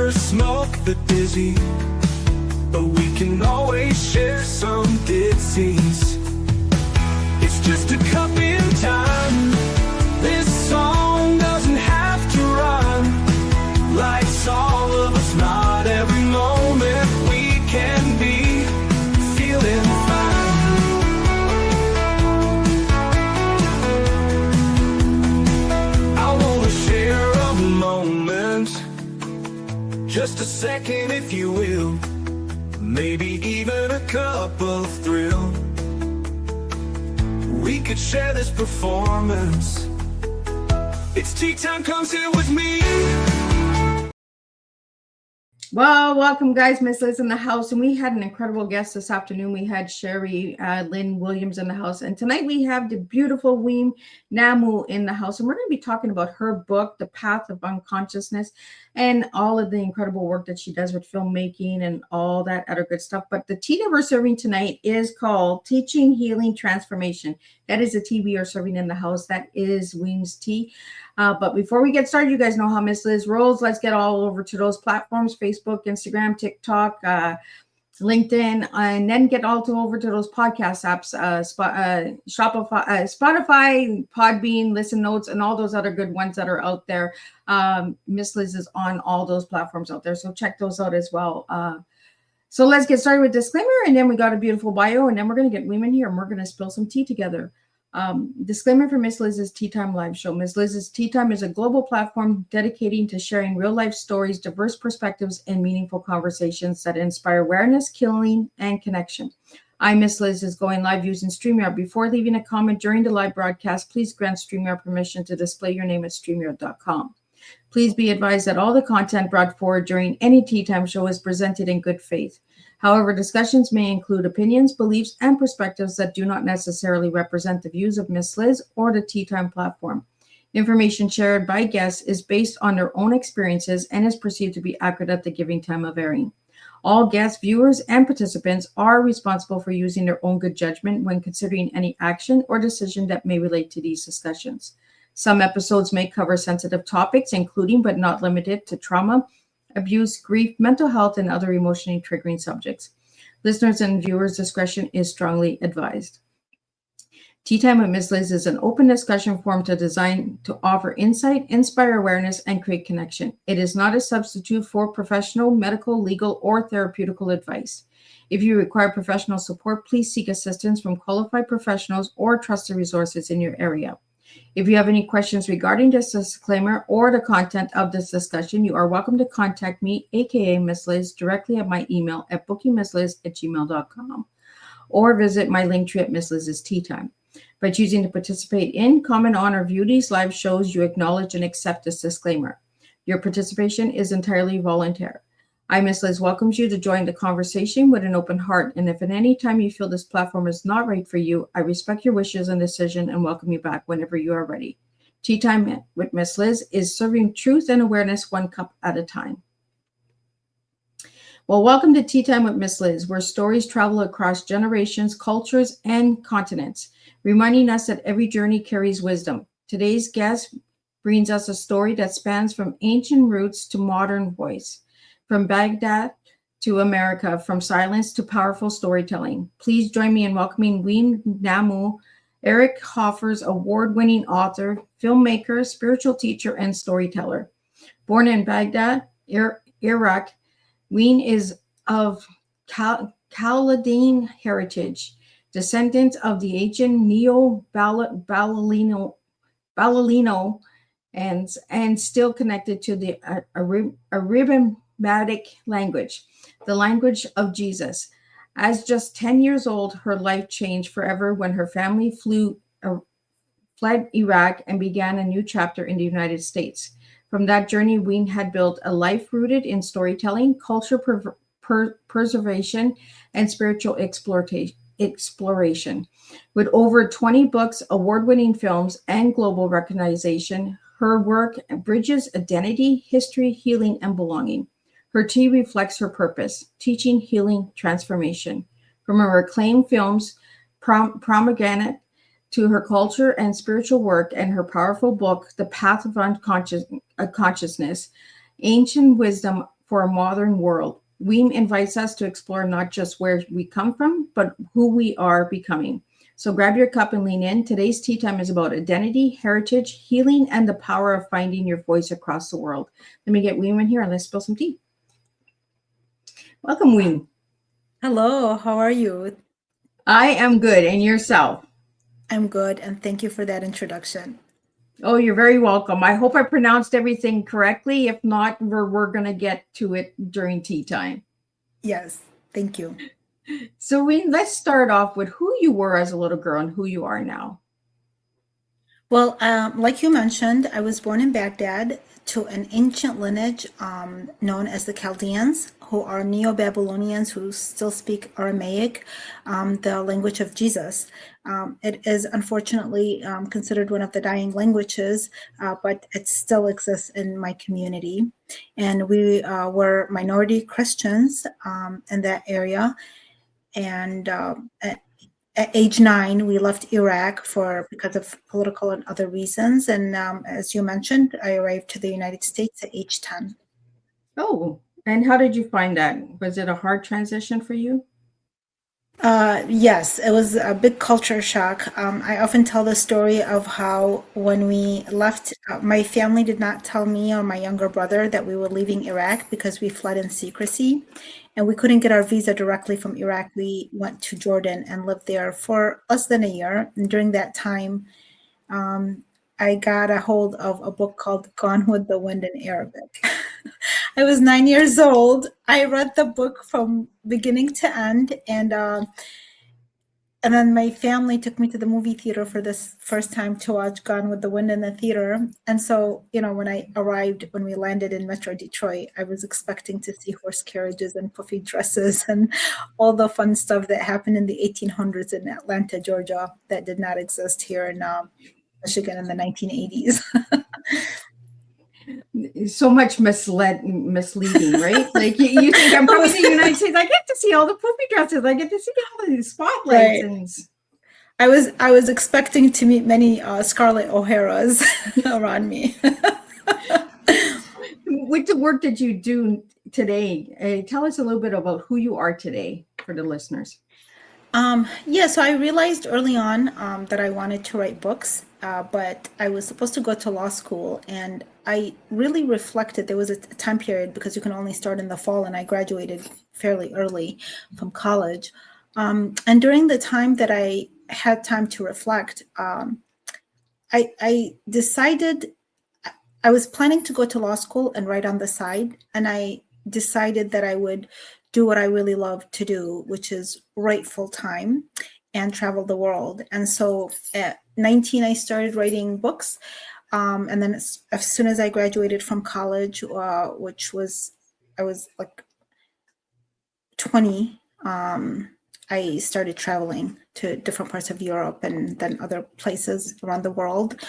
never smoke the dizzy, but we can always share some disease. It's just a cup in time. This song doesn't have to run. Life's all of us, not every moment we can be feeling fine. I wanna share a moment, just a second if you will, maybe even a cup of thrill. We could share this performance. It's tea time, come sit with me. Well, welcome guys, Miss Liz in the house, and we had an incredible guest this afternoon. We had Sherry Lynn Williams in the house, and tonight we have the beautiful Weam Namou in the house, and we're going to be talking about her book, The Path of Unconsciousness, and all of the incredible work that she does with filmmaking and all that other good stuff. But the tea that we're serving tonight is called Teaching, Healing, Transformation. That is the tea we are serving in the house. That is Weam's tea. But before we get started, you guys know how Miss Liz rolls. Let's get all over to those platforms: Facebook, Instagram, TikTok, LinkedIn, and then get over to those podcast apps, Spotify, Podbean, Listen Notes, and all those other good ones that are out there. Miss Liz is on all those platforms out there, so check those out as well. So let's get started with disclaimer, and then we got a beautiful bio, and then we're going to get Weam in here, and we're going to spill some tea together. Disclaimer for Miss Liz's Tea Time live show. Miss Liz's Tea Time is a global platform dedicating to sharing real-life stories, diverse perspectives, and meaningful conversations that inspire awareness, healing, and connection. I, Miss Liz, is going live using StreamYard. Before leaving a comment during the live broadcast, please grant StreamYard permission to display your name at StreamYard.com. Please be advised that all the content brought forward during any Tea Time show is presented in good faith. However, discussions may include opinions, beliefs, and perspectives that do not necessarily represent the views of Miss Liz or the Tea Time platform. Information shared by guests is based on their own experiences and is perceived to be accurate at the giving time of airing. All guests, viewers, and participants are responsible for using their own good judgment when considering any action or decision that may relate to these discussions. Some episodes may cover sensitive topics, including but not limited to trauma, abuse, grief, mental health, and other emotionally triggering subjects. Listeners and viewers' discretion is strongly advised. Tea Time with Miss Liz is an open discussion forum designed to offer insight, inspire awareness, and create connection. It is not a substitute for professional, medical, legal, or therapeutical advice. If you require professional support, please seek assistance from qualified professionals or trusted resources in your area. If you have any questions regarding this disclaimer or the content of this discussion, you are welcome to contact me, aka Miss Liz, directly at my email at bookingmissliz@gmail.com, or visit my link tree at Miss Liz's Tea Time. By choosing to participate in, comment on, or view these live shows, you acknowledge and accept this disclaimer. Your participation is entirely voluntary. I, Miss Liz, welcomes you to join the conversation with an open heart, and if at any time you feel this platform is not right for you, I respect your wishes and decision and welcome you back whenever you are ready. Tea Time with Miss Liz is serving truth and awareness one cup at a time. Well, welcome to Tea Time with Miss Liz, where stories travel across generations, cultures, and continents, reminding us that every journey carries wisdom. Today's guest brings us a story that spans from ancient roots to modern voice, from Baghdad to America, from silence to powerful storytelling. Please join me in welcoming Weam Namou, Eric Hoffer's award-winning author, filmmaker, spiritual teacher, and storyteller. Born in Baghdad, Iraq, Weam is of Chaldean heritage, descendant of the ancient Neo-Babylonians, and still connected to the Aramaic language, the language of Jesus. As just 10 years old, her life changed forever when her family fled Iraq and began a new chapter in the United States. From that journey, Weam had built a life rooted in storytelling, culture preservation, and spiritual exploration. With over 20 books, award-winning films, and global recognition, her work bridges identity, history, healing, and belonging. Her tea reflects her purpose: teaching, healing, transformation. From her acclaimed films, Pomegranate, to her culture and spiritual work, and her powerful book, The Path of Consciousness, Ancient Wisdom for a modern world. Weam invites us to explore not just where we come from, but who we are becoming. So grab your cup and lean in. Today's tea time is about identity, heritage, healing, and the power of finding your voice across the world. Let me get Weam in here and let's spill some tea. Welcome, Weam. Hello, how are you? I am good. And yourself? I'm good, and thank you for that introduction. Oh, you're very welcome. I hope I pronounced everything correctly. If not, we're going to get to it during tea time. Yes, thank you. So let's start off with who you were as a little girl and who you are now. Well, like you mentioned, I was born in Baghdad to an ancient lineage known as the Chaldeans, who are Neo-Babylonians who still speak Aramaic, the language of Jesus. It is unfortunately considered one of the dying languages, but it still exists in my community. And we were minority Christians in that area. And at age 9, we left Iraq because of political and other reasons. And as you mentioned, I arrived to the United States at age 10. Oh, and how did you find that? Was it a hard transition for you? Yes, it was a big culture shock. I often tell the story of how when we left, my family did not tell me or my younger brother that we were leaving Iraq because we fled in secrecy. And we couldn't get our visa directly from Iraq. We went to Jordan and lived there for less than a year. And during that time, I got a hold of a book called Gone with the Wind in Arabic. I was 9 years old. I read the book from beginning to end, and then my family took me to the movie theater for this first time to watch Gone with the Wind in the theater. And so, when we landed in Metro Detroit, I was expecting to see horse carriages and puffy dresses and all the fun stuff that happened in the 1800s in Atlanta, Georgia, that did not exist here in Michigan in the 1980s. So much misleading, right? Like you think I'm coming to the United States, I get to see all the poopy dresses, I get to see all the spotlights. Right. And I was expecting to meet many Scarlett O'Haras around me. What work did you do today? Tell us a little bit about who you are today for the listeners. So I realized early on that I wanted to write books, but I was supposed to go to law school, and I really reflected. There was a time period because you can only start in the fall, and I graduated fairly early from college. And during the time that I had time to reflect, I decided I was planning to go to law school and write on the side, and I decided that I would do what I really love to do, which is write full time and travel the world. And so at 19, I started writing books. And then as soon as I graduated from college, I was like 20, I started traveling to different parts of Europe and then other places around the world.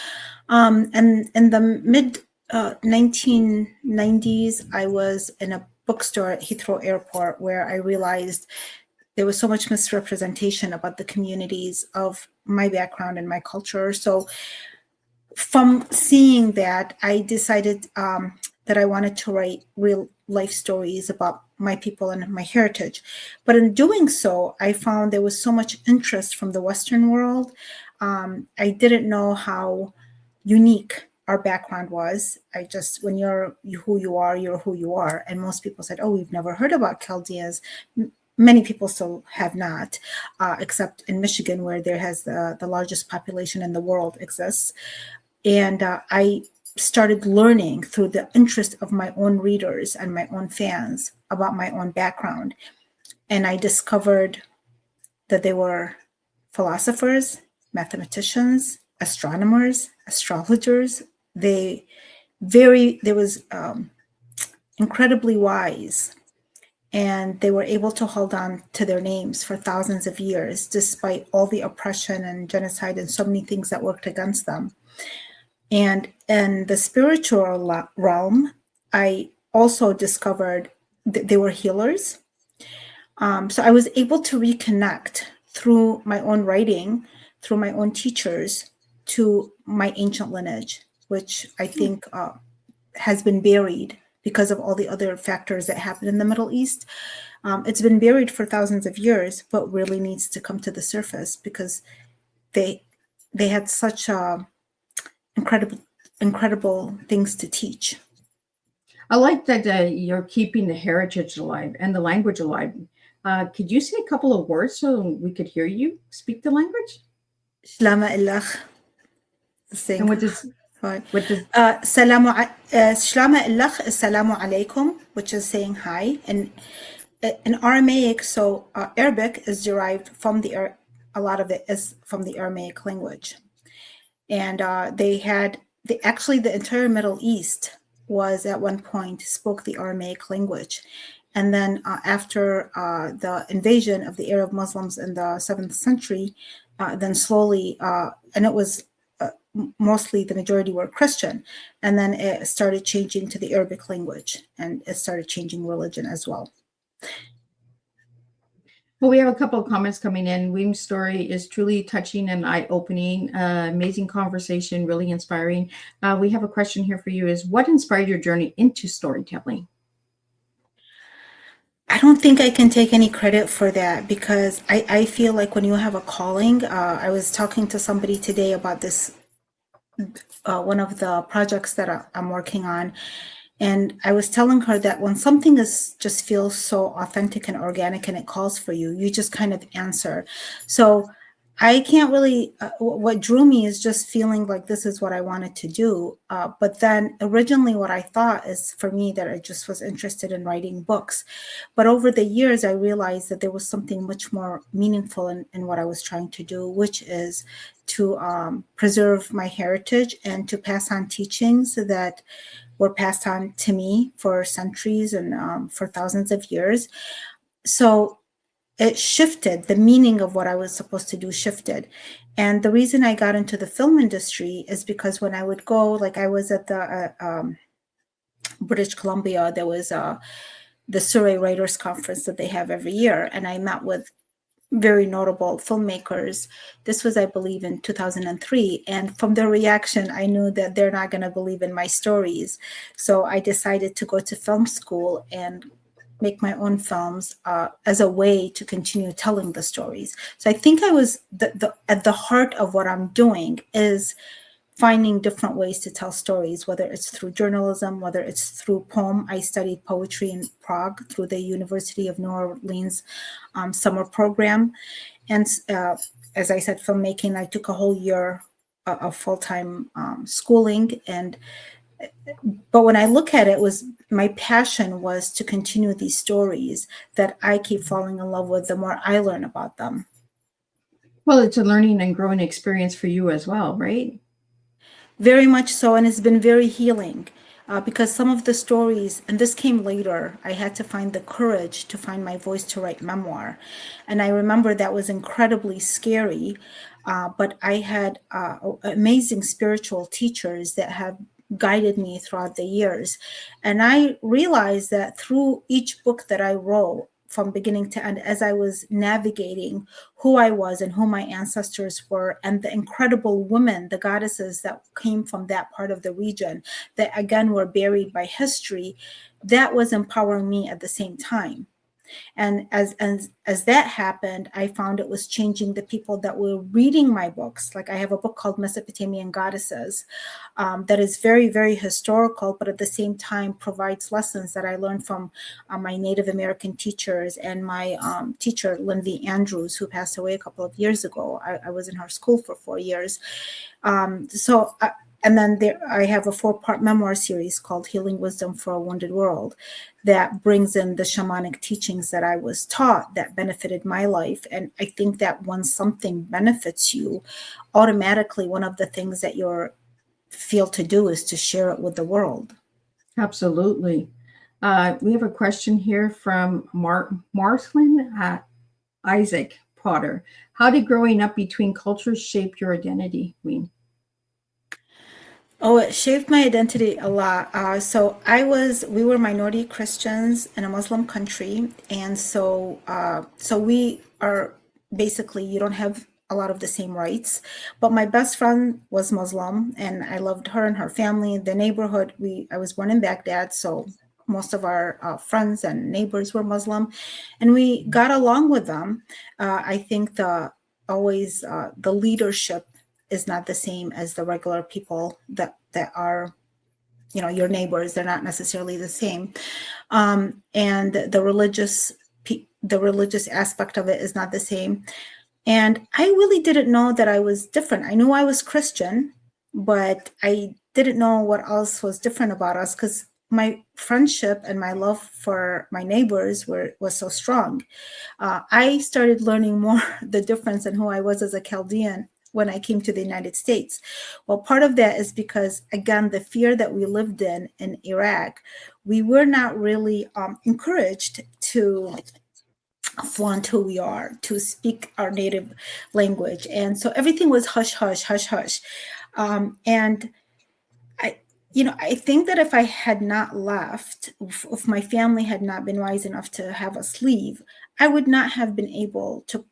And in the mid 1990s, I was in a bookstore at Heathrow Airport where I realized there was so much misrepresentation about the communities of my background and my culture. So from seeing that, I decided that I wanted to write real life stories about my people and my heritage. But in doing so, I found there was so much interest from the Western world. I didn't know how unique our background was. When you're who you are, you're who you are. And most people said, oh, we've never heard about Chaldeans. Many people still have not, except in Michigan, where there has the largest population in the world exists. And I started learning through the interest of my own readers and my own fans about my own background. And I discovered that they were philosophers, mathematicians, astronomers, astrologers. They was incredibly wise, and they were able to hold on to their names for thousands of years, despite all the oppression and genocide and so many things that worked against them. And in the spiritual realm, I also discovered that they were healers. So I was able to reconnect through my own writing, through my own teachers, to my ancient lineage, which I think has been buried because of all the other factors that happen in the Middle East. It's been buried for thousands of years, but really needs to come to the surface because they had such incredible things to teach. I like that you're keeping the heritage alive and the language alive. Could you say a couple of words so we could hear you speak the language? Shlama illach. And what does Shlama illach is salamu alaikum, which is saying hi. And in Aramaic, so Arabic is derived from a lot of it is from the Aramaic language. And actually the entire Middle East was at one point spoke the Aramaic language. And then after the invasion of the Arab Muslims in the 7th century, then slowly, and it was mostly the majority were Christian, and then it started changing to the Arabic language, and it started changing religion as well. Well, we have a couple of comments coming in. Weam's story is truly touching and eye-opening, amazing conversation, really inspiring. We have a question here for you is, what inspired your journey into storytelling? I don't think I can take any credit for that because I feel like when you have a calling, I was talking to somebody today about this, one of the projects that I'm working on. And I was telling her that when something just feels so authentic and organic and it calls for you, you just kind of answer. So I can't really, what drew me is just feeling like this is what I wanted to do. But then originally what I thought is for me that I just was interested in writing books. But over the years, I realized that there was something much more meaningful in what I was trying to do, which is to preserve my heritage and to pass on teachings that were passed on to me for centuries and for thousands of years. So it shifted, the meaning of what I was supposed to do shifted. And the reason I got into the film industry is because when I would go, like I was at the British Columbia, there was the Surrey Writers Conference that they have every year. And I met with very notable filmmakers. This was, I believe, in 2003. And from their reaction, I knew that they're not going to believe in my stories. So I decided to go to film school and make my own films as a way to continue telling the stories. So I think I was at the heart of what I'm doing is finding different ways to tell stories, whether it's through journalism, whether it's through poem. I studied poetry in Prague through the University of New Orleans summer program. And as I said, filmmaking, I took a whole year of full-time schooling. But when I look at it, my passion was to continue these stories that I keep falling in love with the more I learn about them. Well, it's a learning and growing experience for you as well, right? Very much so, and it's been very healing because some of the stories, and this came later, I had to find the courage to find my voice to write memoir. And I remember that was incredibly scary, but I had amazing spiritual teachers that have guided me throughout the years. And I realized that through each book that I wrote, from beginning to end, as I was navigating who I was and who my ancestors were, and the incredible women, the goddesses that came from that part of the region, that again were buried by history, that was empowering me at the same time. And as that happened, I found it was changing the people that were reading my books. Like I have a book called Mesopotamian Goddesses that is very, very historical, but at the same time provides lessons that I learned from my Native American teachers and my teacher, Lindsay Andrews, who passed away a couple of years ago. I was in her school for 4 years. And then I have a 4-part memoir series called Healing Wisdom for a Wounded World that brings in the shamanic teachings that I was taught that benefited my life. And I think that when something benefits you, automatically one of the things that you feel to do is to share it with the world. Absolutely. We have a question here from Marcelin Isaac Potter. How did growing up between cultures shape your identity, Weam? Oh, it shaped my identity a lot. We were minority Christians in a Muslim country. And so we are basically, you don't have a lot of the same rights, but my best friend was Muslim and I loved her and her family, the neighborhood. I was born in Baghdad. So most of our friends and neighbors were Muslim, and we got along with them. I think the leadership is not the same as the regular people that are, your neighbors. They're not necessarily the same, and the religious aspect of it is not the same. And I really didn't know that I was different. I knew I was Christian, but I didn't know what else was different about us, because my friendship and my love for my neighbors was so strong. I started learning more the difference in who I was as a Chaldean when I came to the United States. Well, part of that is because, again, the fear that we lived in Iraq, we were not really encouraged to flaunt who we are, to speak our native language. And so everything was hush, hush, hush, hush. And I think that if I had not left, if my family had not been wise enough to have us leave, I would not have been able to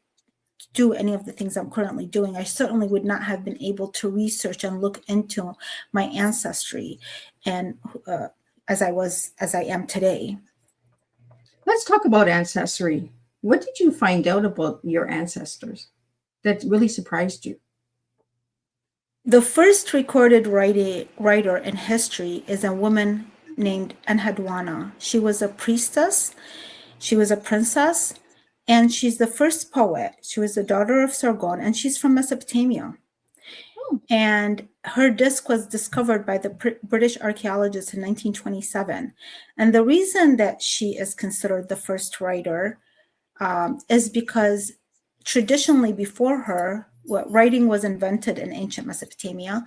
do any of the things I'm currently doing. I certainly would not have been able to research and look into my ancestry, and as I am today. Let's talk about ancestry. What did you find out about your ancestors that really surprised you? The first recorded writer in history is a woman named Enheduanna. She was a priestess, she was a princess, and she's the first poet. She was the daughter of Sargon, and she's from Mesopotamia. And her disc was discovered by the British archaeologists in 1927. And the reason that she is considered the first writer is because traditionally before her, writing was invented in ancient Mesopotamia,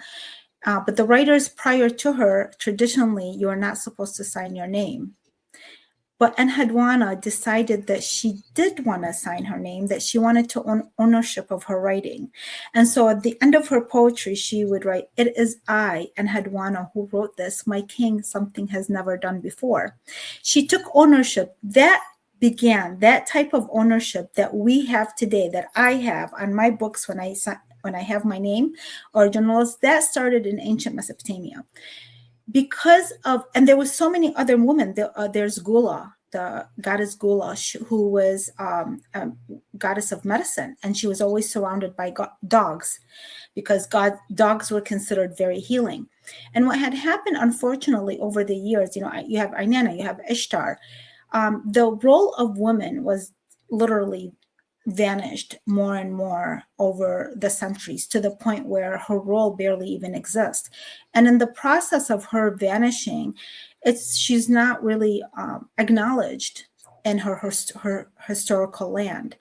but the writers prior to her, traditionally, you are not supposed to sign your name. But Enheduanna decided that she did want to sign her name, that she wanted to own ownership of her writing. And so at the end of her poetry, she would write, "It is I, Enheduanna, who wrote this, my king, something has never done before." She took ownership. That began that type of ownership that we have today, that I have on my books when I have my name, originals, that started in ancient Mesopotamia. And there was so many other women. There's Gula, the goddess Gula, who was a goddess of medicine, and she was always surrounded by dogs, because dogs were considered very healing. And what had happened, unfortunately, over the years, you have Inanna, you have Ishtar. The role of women was literally vanished more and more over the centuries, to the point where her role barely even exists. And in the process of her vanishing, she's not really acknowledged in her historical land.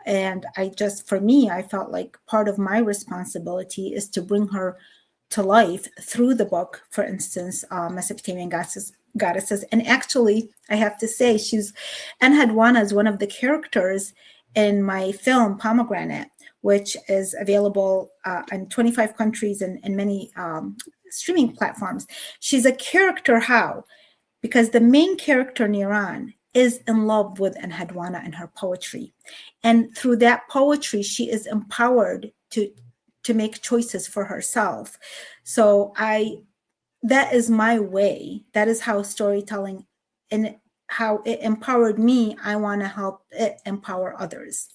And for me, I felt like part of my responsibility is to bring her to life through the book. For instance, Mesopotamian goddesses. And actually, I have to say, Enheduanna is one of the characters in my film Pomegranate, which is available in 25 countries and many streaming platforms. She's a character. How? Because the main character, Niran, is in love with Enheduanna and her poetry. And through that poetry, she is empowered to make choices for herself. So that is my way. That is how storytelling, and how it empowered me, I want to help it empower others.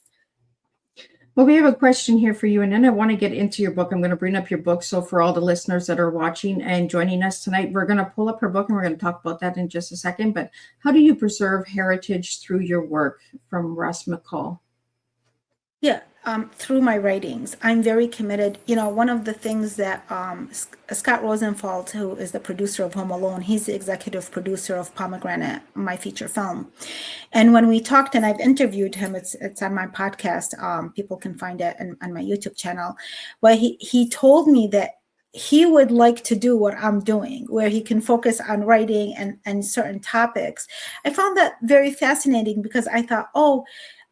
Well, we have a question here for you, and then I want to get into your book. I'm going to bring up your book. So for all the listeners that are watching and joining us tonight, we're going to pull up her book, and we're going to talk about that in just a second. But how do you preserve heritage through your work? From Russ McCall. Yeah, through my writings, I'm very committed. One of the things that Scott Rosenfeld, who is the producer of Home Alone, he's the executive producer of Pomegranate, my feature film. And when we talked, and I've interviewed him, it's on my podcast. People can find it on my YouTube channel. But he told me that he would like to do what I'm doing, where he can focus on writing and certain topics. I found that very fascinating, because I thought,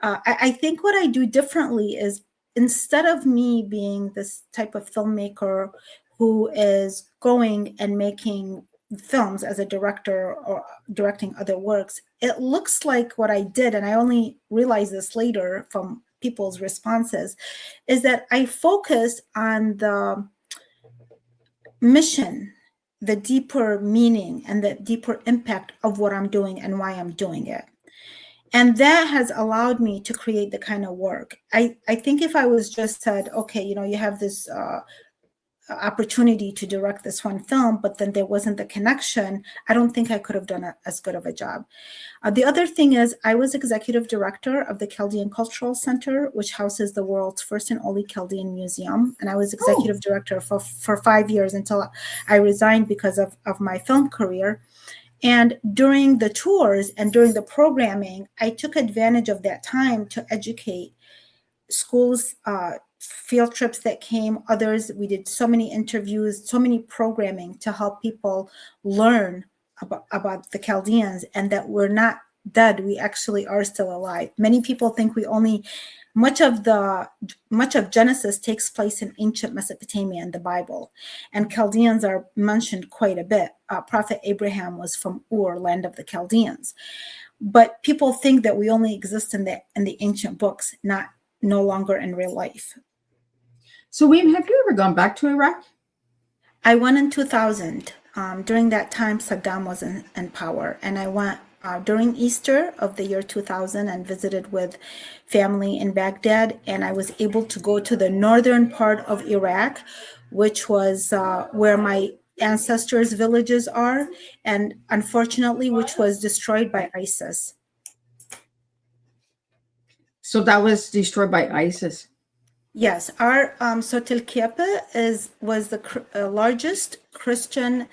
I think what I do differently is, instead of me being this type of filmmaker who is going and making films as a director or directing other works, it looks like what I did, and I only realized this later from people's responses, is that I focused on the mission the deeper meaning and the deeper impact of what I'm doing and why I'm doing it. And that has allowed me to create the kind of work. I think if I was just said, okay, you have this opportunity to direct this one film, but then there wasn't the connection, I don't think I could have done as good of a job. The other thing is I was executive director of the Chaldean Cultural Center, which houses the world's first and only Chaldean museum. And I was executive director for 5 years until I resigned because of my film career. And during the tours and during the programming, I took advantage of that time to educate schools, field trips that came, others. We did so many interviews, so many programming to help people learn about the Chaldeans, and that we're not dead. We actually are still alive. Many people think much of Genesis takes place in ancient Mesopotamia in the Bible, and Chaldeans are mentioned quite a bit. Prophet Abraham was from Ur, land of the Chaldeans. But people think that we only exist in the ancient books, no longer in real life. So, Weam, have you ever gone back to Iraq? I went in 2000. During that time, Saddam was in power, and I went during Easter of the year 2000 and visited with family in Baghdad. And I was able to go to the northern part of Iraq, which was where my ancestors' villages are, and unfortunately, which was destroyed by ISIS. So that was destroyed by ISIS. Yes, so Tel Kepa was the largest Christian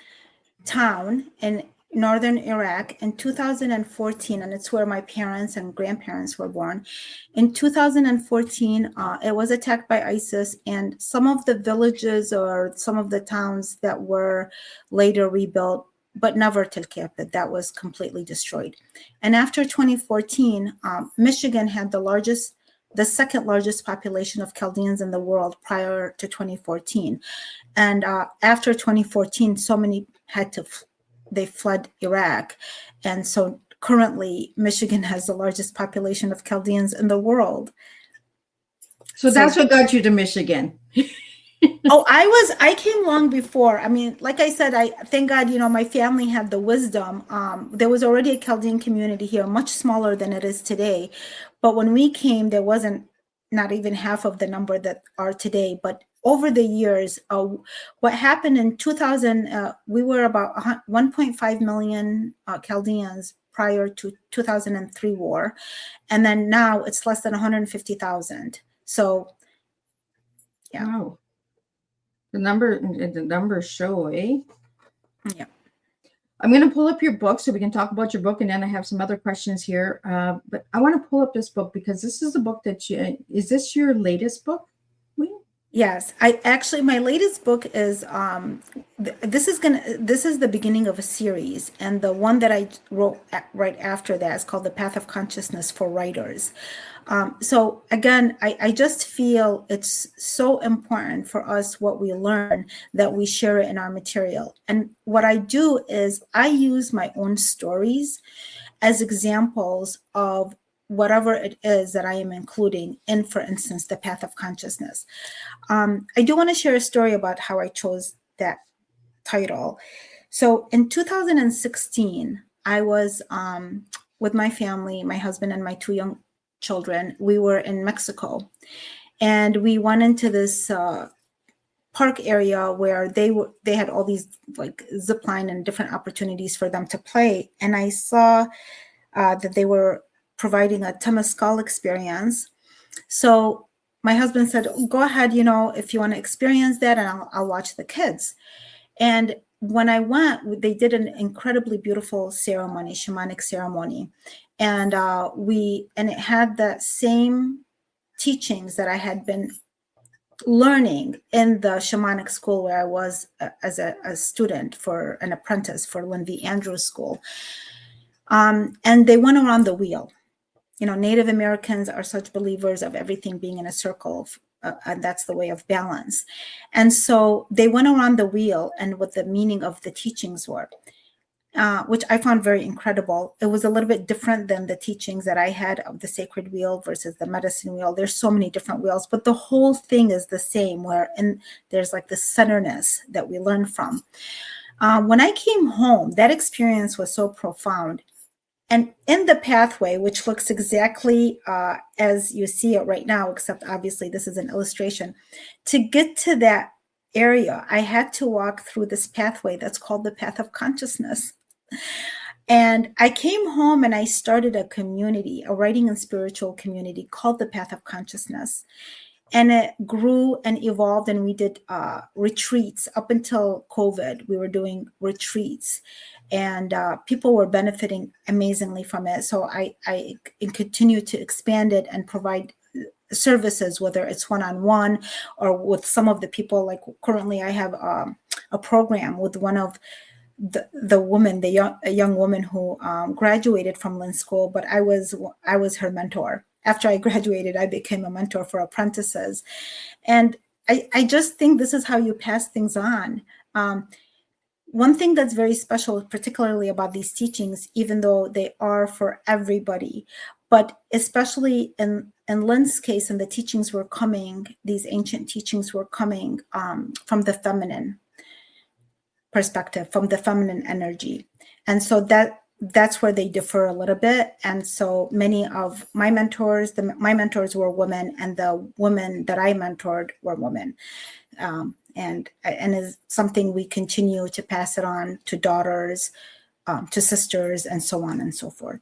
town in northern Iraq in 2014, and it's where my parents and grandparents were born. In 2014, it was attacked by ISIS, and some of the villages or some of the towns that were later rebuilt, but never Tel Kepa, that was completely destroyed. And after 2014, Michigan had the second largest population of Chaldeans in the world prior to 2014. And after 2014, so many they fled Iraq. And so currently Michigan has the largest population of Chaldeans in the world. So that's what got you to Michigan. Oh, I came long before. I mean, like I said, thank God, my family had the wisdom. There was already a Chaldean community here, much smaller than it is today. But when we came, there wasn't not even half of the number that are today. But over the years, what happened in 2000, we were about 1.5 million Chaldeans prior to 2003 war. And then now it's less than 150,000. So, yeah. Wow. The numbers show, eh? Yeah. I'm going to pull up your book so we can talk about your book, and then I have some other questions here. But I want to pull up this book because this is the book is this your latest book? Yes, my latest book is this is the beginning of a series, and the one that I wrote right after that is called The Path of Consciousness for Writers. So again, I just feel it's so important for us what we learn that we share it in our material. And what I do is I use my own stories as examples of whatever it is that I am including in, for instance, The Path of Consciousness. I do want to share a story about how I chose that title. So in 2016, I was with my family, my husband and my 2 young children. We were in Mexico, and we went into this park area where they had all these like zip line and different opportunities for them to play. And I saw that they were providing a Temescal experience. So my husband said, go ahead, if you want to experience that, and I'll watch the kids. And when I went, they did an incredibly beautiful ceremony, shamanic ceremony. And it had the same teachings that I had been learning in the shamanic school where I was as a student for an apprentice for Lynn V. Andrews School. And they went around the wheel. Native Americans are such believers of everything being in a circle, and that's the way of balance. And so they went around the wheel and what the meaning of the teachings were, which I found very incredible. It was a little bit different than the teachings that I had of the sacred wheel versus the medicine wheel. There's so many different wheels, but the whole thing is the same, there's like the centerness that we learn from. When I came home, that experience was so profound. And in the pathway, which looks exactly as you see it right now, except obviously this is an illustration, to get to that area, I had to walk through this pathway that's called the path of consciousness. And I came home and I started a community, a writing and spiritual community called the Path of Consciousness. And it grew and evolved, and we did retreats up until COVID. We were doing retreats, and people were benefiting amazingly from it. So I continue to expand it and provide services, whether it's one-on-one or with some of the people. Like currently I have a program with one of the woman, a young woman who graduated from Lynn School, but I was her mentor. After I graduated, I became a mentor for apprentices. And I just think this is how you pass things on. One thing that's very special, particularly about these teachings, even though they are for everybody, but especially in Lynn's case, and the teachings were coming, these ancient teachings were coming from the feminine perspective, from the feminine energy. And so that's where they differ a little bit. And so many of my mentors, my mentors were women, and the women that I mentored were women. And is something we continue to pass it on to daughters, to sisters, and so on and so forth.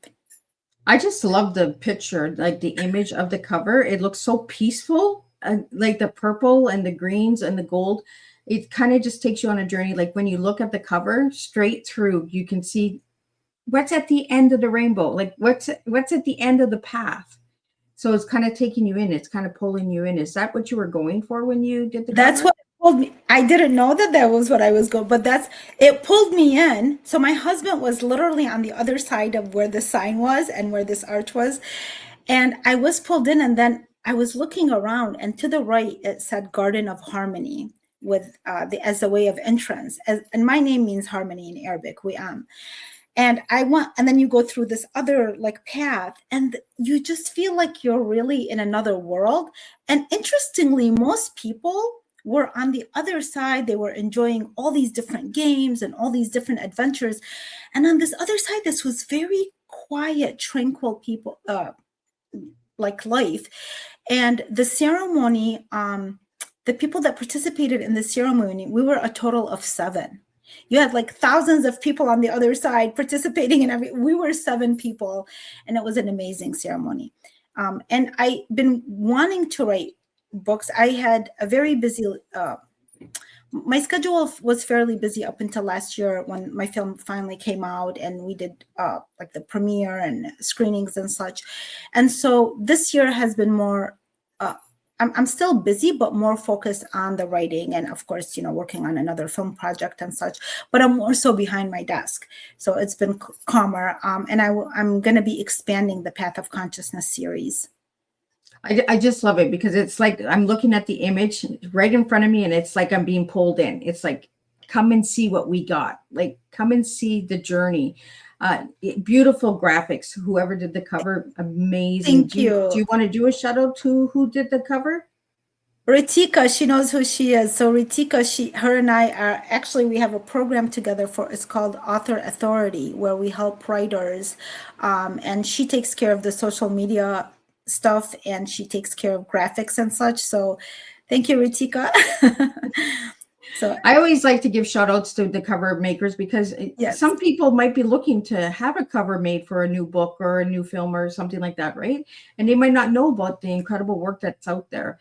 I just love the picture, like the image of the cover. It looks so peaceful, like the purple and the greens and the gold. It kind of just takes you on a journey. Like when you look at the cover straight through, you can see what's at the end of the rainbow, like what's at the end of the path. So it's kind of taking you in. It's kind of pulling you in. Is that what you were going for when you did the That's cover? what pulled me. I didn't know that was what I was going, but it pulled me in. So my husband was literally on the other side of where the sign was and where this arch was. And I was pulled in, and then I was looking around, and to the right, it said Garden of Harmony with as a way of entrance. And my name means harmony in Arabic, Weam. And and then you go through this other like path, and you just feel like you're really in another world. And interestingly, most people were on the other side. They were enjoying all these different games and all these different adventures. And on this other side, this was very quiet, tranquil people, like life. And the ceremony, the people that participated in the ceremony, we were a total of 7. You had like thousands of people on the other side participating in we were 7 people, and it was an amazing ceremony. And I've been wanting to write books. I had a very busy, my schedule was fairly busy up until last year when my film finally came out, and we did like the premiere and screenings and such. And so this year has been more, I'm still busy, but more focused on the writing, and of course, working on another film project and such, but I'm more so behind my desk. So it's been calmer. And I'm going to be expanding the Path of Consciousness series. I just love it because it's like I'm looking at the image right in front of me, and it's like I'm being pulled in. It's like, come and see what we got. Like, come and see the journey. Beautiful graphics. Whoever did the cover, amazing. Thank you. Do you want to do a shout out to who did the cover? Ritika, she knows who she is. So Ritika, her and I are actually, we have a program together it's called Author Authority, where we help writers. And she takes care of the social media stuff, and she takes care of graphics and such. So thank you, Ritika. So I always like to give shout outs to the cover makers, because yes, some people might be looking to have a cover made for a new book or a new film or something like that, right? And they might not know about the incredible work that's out there.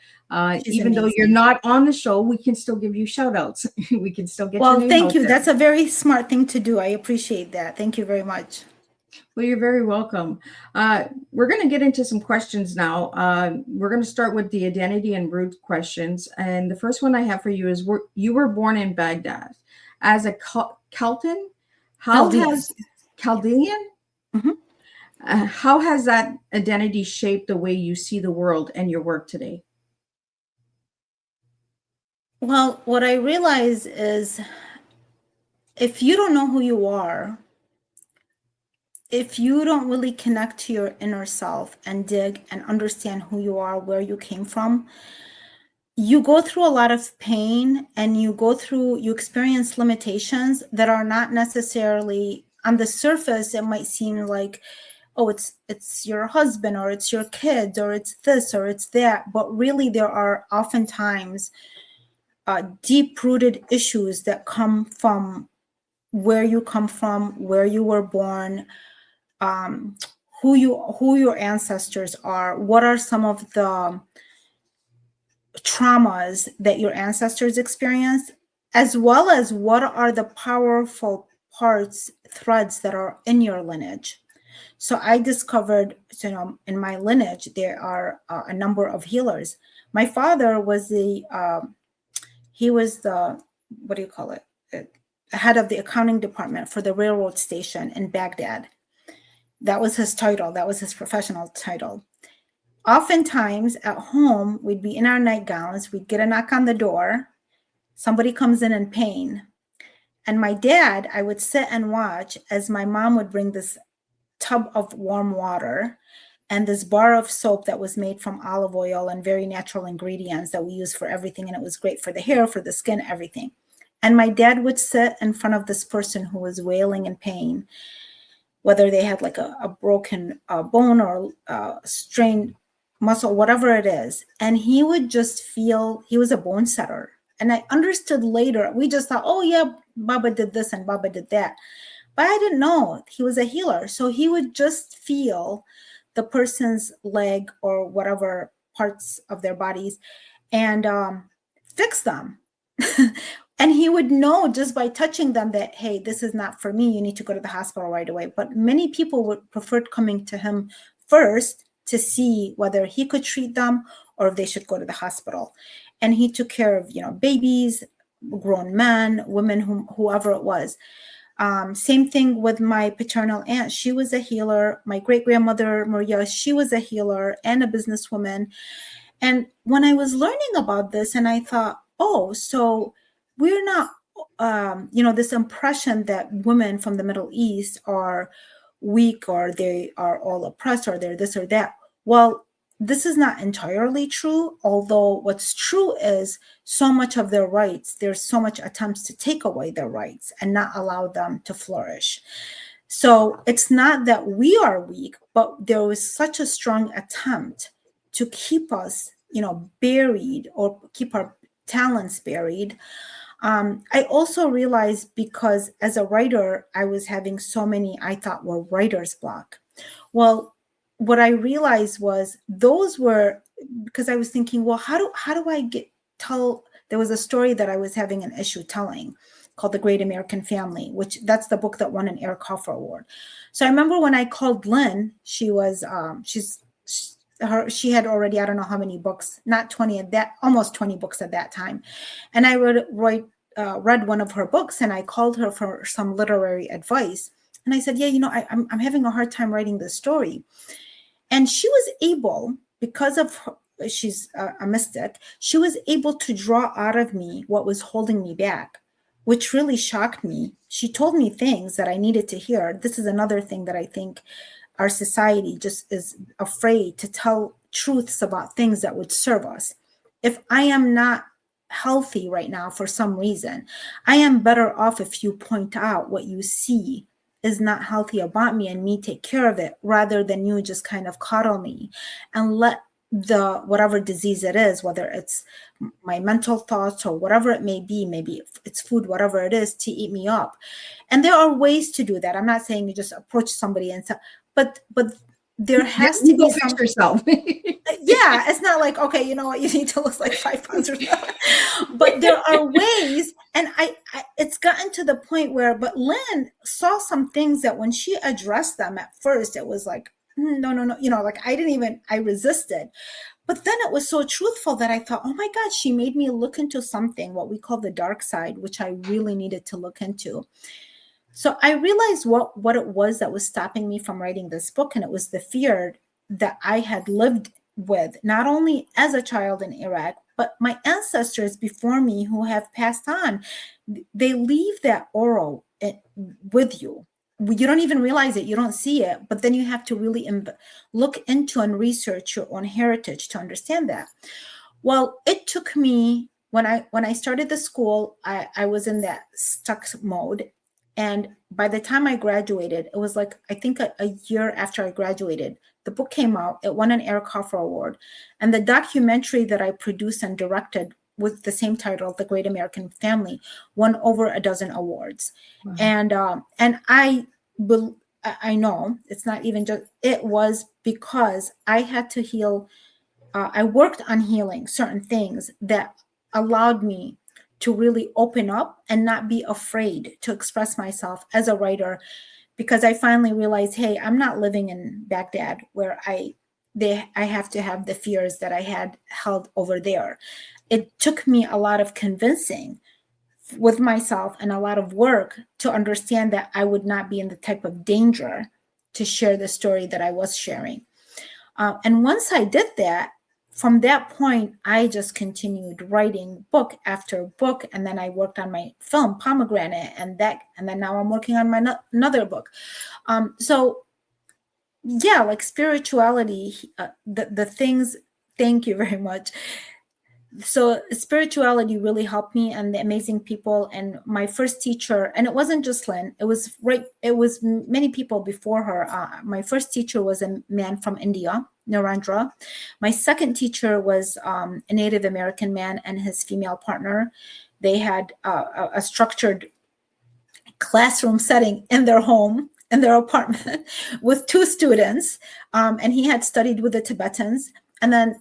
Even though you're not on the show, we can still give you shout outs. We can still get your name thank out you. there. That's a very smart thing to do. I appreciate that. Thank you very much. Well, you're very welcome. We're going to get into some questions now. We're going to start with the identity and root questions. And the first one I have for you is, you were born in Baghdad as a Chaldean? Chaldean? Mm-hmm. How has that identity shaped the way you see the world and your work today? Well, what I realize is, if you don't know who you are, if you don't really connect to your inner self and dig and understand who you are, where you came from, you go through a lot of pain, and you experience limitations that are not necessarily on the surface. It might seem like, oh, it's your husband, or it's your kids, or it's this, or it's that. But really, there are oftentimes deep-rooted issues that come from where you come from, where you were born, who your ancestors are, what are some of the traumas that your ancestors experienced, as well as what are the powerful threads that are in your lineage. So I discovered, in my lineage, there are a number of healers. My father was he was the, what do you call it? Head of the accounting department for the railroad station in Baghdad. That was his title. That was his professional title. Oftentimes at home, we'd be in our nightgowns. We'd get a knock on the door. Somebody comes in pain. And my dad, I would sit and watch as my mom would bring this tub of warm water and this bar of soap that was made from olive oil and very natural ingredients that we use for everything. And it was great for the hair, for the skin, everything. And my dad would sit in front of this person who was wailing in pain, whether they had like a broken bone or strained muscle, whatever it is. And he would just feel, he was a bone setter. And I understood later, we just thought, oh yeah, Baba did this and Baba did that. But I didn't know he was a healer. So he would just feel the person's leg or whatever parts of their bodies and fix them. And he would know just by touching them that, hey, this is not for me. You need to go to the hospital right away. But many people would prefer coming to him first to see whether he could treat them or if they should go to the hospital. And he took care of, babies, grown men, women, whoever it was. Same thing with my paternal aunt. She was a healer. My great-grandmother, Maria, she was a healer and a businesswoman. And when I was learning about this, and I thought, oh, so we're not, this impression that women from the Middle East are weak or they are all oppressed or they're this or that. Well, this is not entirely true, although what's true is so much of their rights, there's so much attempts to take away their rights and not allow them to flourish. So it's not that we are weak, but there was such a strong attempt to keep us, buried or keep our talents buried. I also realized because as a writer, I was having so many, I thought were writer's block. Well, what I realized was those were, because I was thinking, well, how do I tell, there was a story that I was having an issue telling called The Great American Family, which that's the book that won an Eric Hoffer Award. So I remember when I called Lynn, she was, she had already, I don't know how many books, not 20 at that, almost 20 books at that time. And I read one of her books and I called her for some literary advice. And I said, yeah, I'm having a hard time writing this story. And she was able, because of her, she's a mystic, she was able to draw out of me what was holding me back, which really shocked me. She told me things that I needed to hear. This is another thing that I think our society just is afraid to tell truths about things that would serve us. If I am not healthy right now for some reason, I am better off if you point out what you see is not healthy about me and me take care of it, rather than you just kind of coddle me and let the whatever disease it is, whether it's my mental thoughts or whatever it may be, maybe it's food, whatever it is, to eat me up. And there are ways to do that. I'm not saying you just approach somebody and say, but there has to be some yourself. Yeah, it's not like, okay, you know what, you need to lose like 5 pounds or something. But there are ways, and I it's gotten to the point where, but Lynn saw some things that when she addressed them at first, it was like, no, like I resisted. But then it was so truthful that I thought, oh my God, she made me look into something, what we call the dark side, which I really needed to look into. So I realized what it was that was stopping me from writing this book. And it was the fear that I had lived with, not only as a child in Iraq, but my ancestors before me who have passed on. They leave that aura with you. You don't even realize it. You don't see it. But then you have to really look into and research your own heritage to understand that. Well, it took me, when I started the school, I was in that stuck mode. And by the time I graduated, it was like, I think a year after I graduated, the book came out. It won an Eric Hoffer Award. And the documentary that I produced and directed with the same title, The Great American Family, won over a dozen awards. Wow. And I know it's not even just, it was because I had to heal. I worked on healing certain things that allowed me to really open up and not be afraid to express myself as a writer, because I finally realized, hey, I'm not living in Baghdad where I have to have the fears that I had held over there. It took me a lot of convincing with myself and a lot of work to understand that I would not be in the type of danger to share the story that I was sharing. And once I did that, from that point, I just continued writing book after book. And then I worked on my film, Pomegranate, and then now I'm working on my another book. So yeah, like spirituality, the things, thank you very much. So spirituality really helped me, and the amazing people. And my first teacher, and it wasn't just Lynn, it was many people before her. My first teacher was a man from India, Narendra. My second teacher was a Native American man and his female partner. They had a structured classroom setting in their home, in their apartment, with 2 students. And he had studied with the Tibetans. And then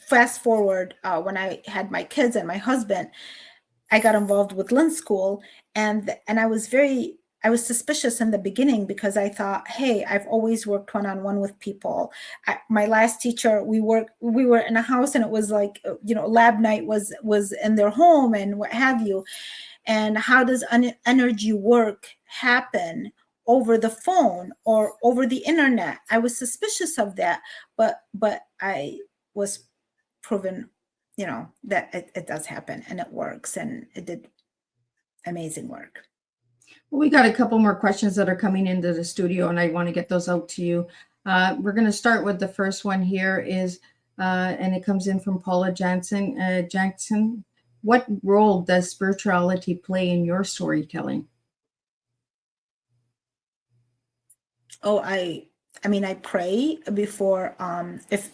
fast forward, when I had my kids and my husband, I got involved with Lynn's school, and I was suspicious in the beginning, because I thought, hey, I've always worked one-on-one with people. My last teacher, we were in a house, and it was like, lab night was in their home and what have you. And how does energy work happen over the phone or over the internet? I was suspicious of that, but I was proven, that it does happen, and it works, and it did amazing work. Well, we got a couple more questions that are coming into the studio, and I want to get those out to you. We're going to start with the first one here is, and it comes in from Paula Jackson. What role does spirituality play in your storytelling? Oh, I pray before, if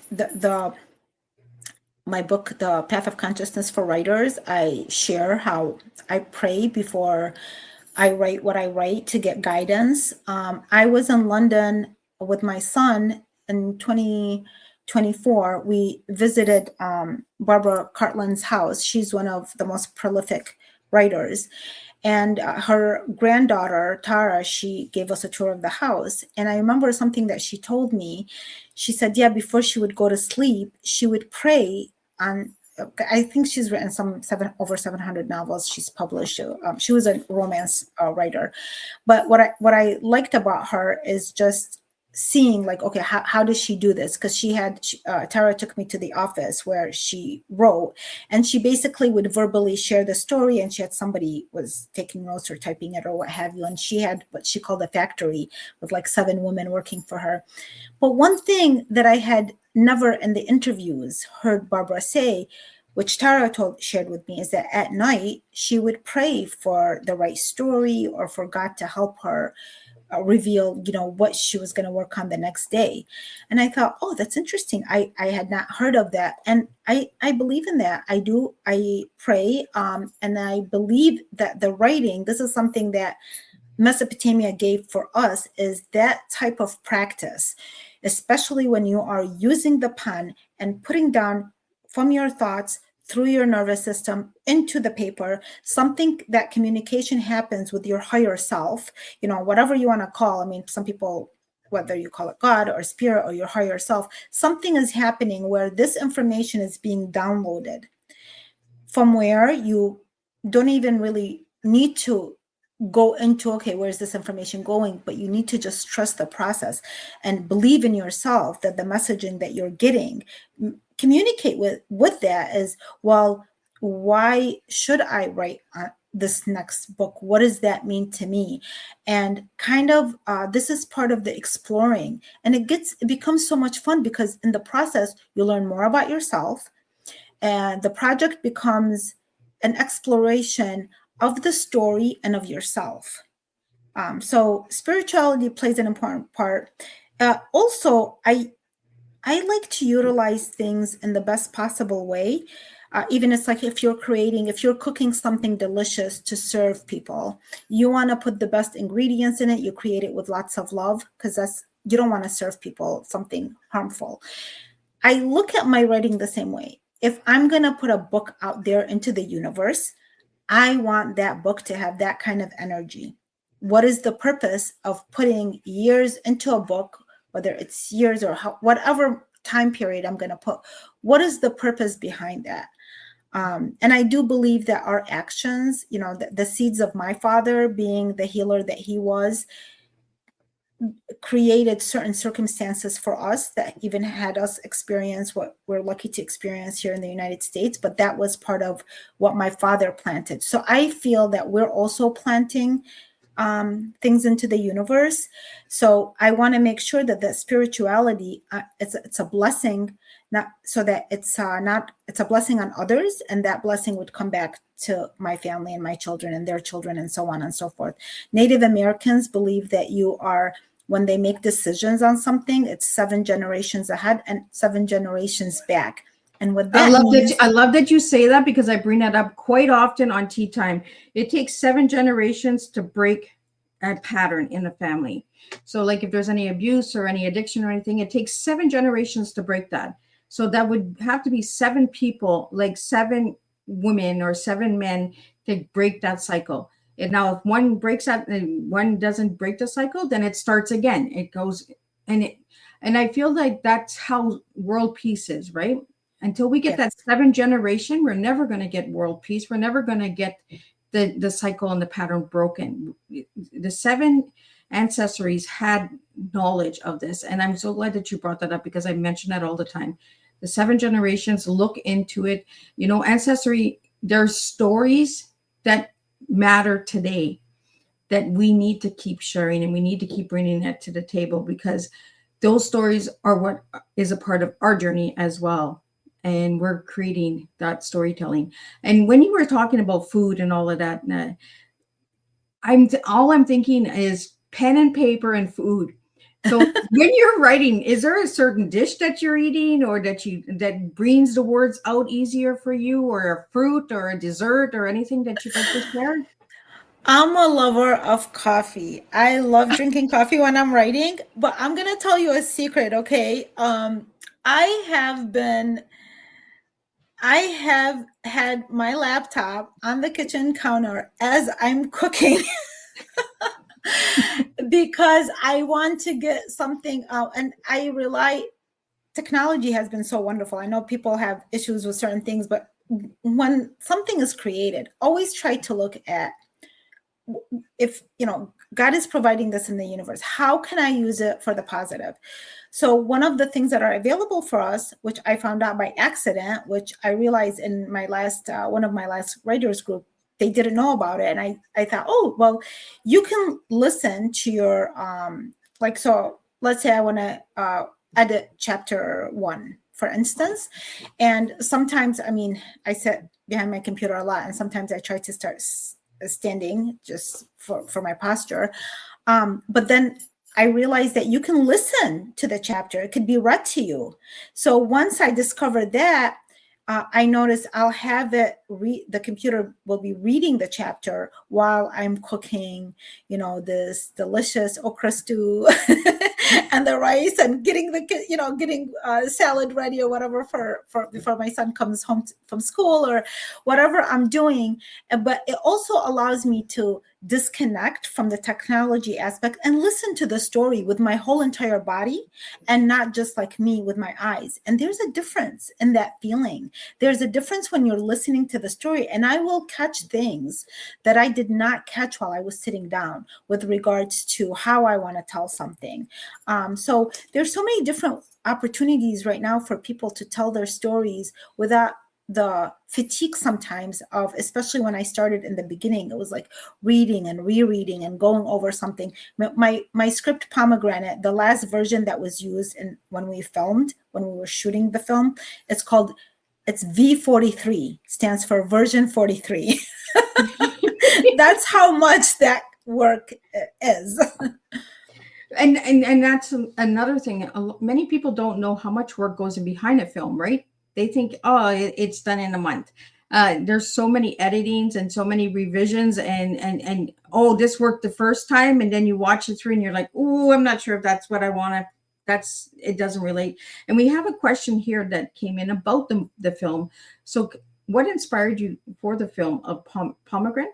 my book, The Path of Consciousness for Writers, I share how I pray before I write what I write to get guidance. I was in London with my son in 2024. We visited Barbara Cartland's house. She's one of the most prolific writers. And her granddaughter, Tara, she gave us a tour of the house. And I remember something that she told me. She said, yeah, before she would go to sleep, she would pray on, I think she's written over 700 novels she's published. She was a romance writer. But what I liked about her is just seeing, like, okay, how does she do this? Because Tara took me to the office where she wrote, and she basically would verbally share the story, and she had somebody was taking notes or typing it or what have you, and she had what she called a factory with like 7 women working for her. But one thing that I had never in the interviews heard Barbara say, which Tara shared with me, is that at night she would pray for the right story or for God to help her reveal, what she was going to work on the next day. And I thought, oh, that's interesting. I had not heard of that. And I believe in that. I pray. And I believe that the writing, this is something that Mesopotamia gave for us, is that type of practice, especially when you are using the pen and putting down from your thoughts through your nervous system into the paper, something that communication happens with your higher self, whatever you want to call. I mean, some people, whether you call it God or spirit or your higher self, something is happening where this information is being downloaded from where you don't even really need to go into, okay, where's this information going? But you need to just trust the process and believe in yourself that the messaging that you're getting, communicate with that is, well, why should I write this next book? What does that mean to me? And kind of, this is part of the exploring, and it becomes so much fun, because in the process, you learn more about yourself. And the project becomes an exploration of the story and of yourself. So spirituality plays an important part. Also, I like to utilize things in the best possible way. Even it's like if you're cooking something delicious to serve people, you want to put the best ingredients in it. You create it with lots of love, because you don't want to serve people something harmful. I look at my writing the same way. If I'm going to put a book out there into the universe, I want that book to have that kind of energy. What is the purpose of putting years into a book, whether it's years or whatever time period I'm going to put? What is the purpose behind that? And I do believe that our actions, the seeds of my father being the healer that he was, created certain circumstances for us that even had us experience what we're lucky to experience here in the United States. But that was part of what my father planted. So I feel that we're also planting things into the universe. So I want to make sure that spirituality, it's a blessing, not so that it's a blessing on others, and that blessing would come back to my family and my children and their children and so on and so forth. Native Americans believe that when they make decisions on something, it's 7 generations ahead and 7 generations back. And what that means, I love that you say that, because I bring that up quite often on Tea Time. It takes 7 generations to break a pattern in the family. So like if there's any abuse or any addiction or anything, it takes 7 generations to break that. So that would have to be 7 people, like 7 women or 7 men, to break that cycle. And now if one breaks that and one doesn't break the cycle, then it starts again. It goes, and I feel like that's how world peace is, right? Until we get that 7th generation, we're never going to get world peace. We're never going to get the cycle and the pattern broken. The 7 ancestries had knowledge of this. And I'm so glad that you brought that up, because I mention that all the time. The 7 generations, look into it. Ancestry, there's stories that matter today that we need to keep sharing, and we need to keep bringing that to the table, because those stories are what is a part of our journey as well. And we're creating that storytelling. And when you were talking about food and all of that, all I'm thinking is pen and paper and food. So when you're writing, is there a certain dish that you're eating, or that brings the words out easier for you, or a fruit or a dessert or anything that you'd like to share? I'm a lover of coffee. I love drinking coffee when I'm writing, but I'm going to tell you a secret, okay? I have had my laptop on the kitchen counter as I'm cooking because I want to get something out, and technology has been so wonderful. I know people have issues with certain things, but when something is created, always try to look at, if God is providing this in the universe, how can I use it for the positive? So one of the things that are available for us, which I found out by accident, which I realized in my one of my last writers group, they didn't know about it. And I thought, oh, well, you can listen to your, so let's say I want to edit chapter 1, for instance. And sometimes, I sit behind my computer a lot, and sometimes I try to start standing just for my posture. But then I realized that you can listen to the chapter. It could be read to you. So once I discovered that, I noticed I'll have it the computer will be reading the chapter while I'm cooking, this delicious okra stew and the rice, and getting salad ready or whatever for before my son comes home from school or whatever I'm doing. But it also allows me to disconnect from the technology aspect and listen to the story with my whole entire body, and not just like me with my eyes. And there's a difference in that feeling. There's a difference when you're listening to the story, and I will catch things that I did not catch while I was sitting down with regards to how I want to tell something. So there's so many different opportunities right now for people to tell their stories without the fatigue sometimes of, especially when I started in the beginning, it was like reading and rereading and going over something. My script Pomegranate, the last version that was used when we were shooting the film, it's called It's V43, stands for version 43. That's how much that work is. And that's another thing. Many people don't know how much work goes in behind a film, right? They think, oh, it's done in a month. There's so many editings and so many revisions, and oh, this worked the first time, and then you watch it through and you're like, oh, I'm not sure if that's what I want to. It doesn't relate. And we have a question here that came in about the film. So what inspired you for the film of Pomegranate?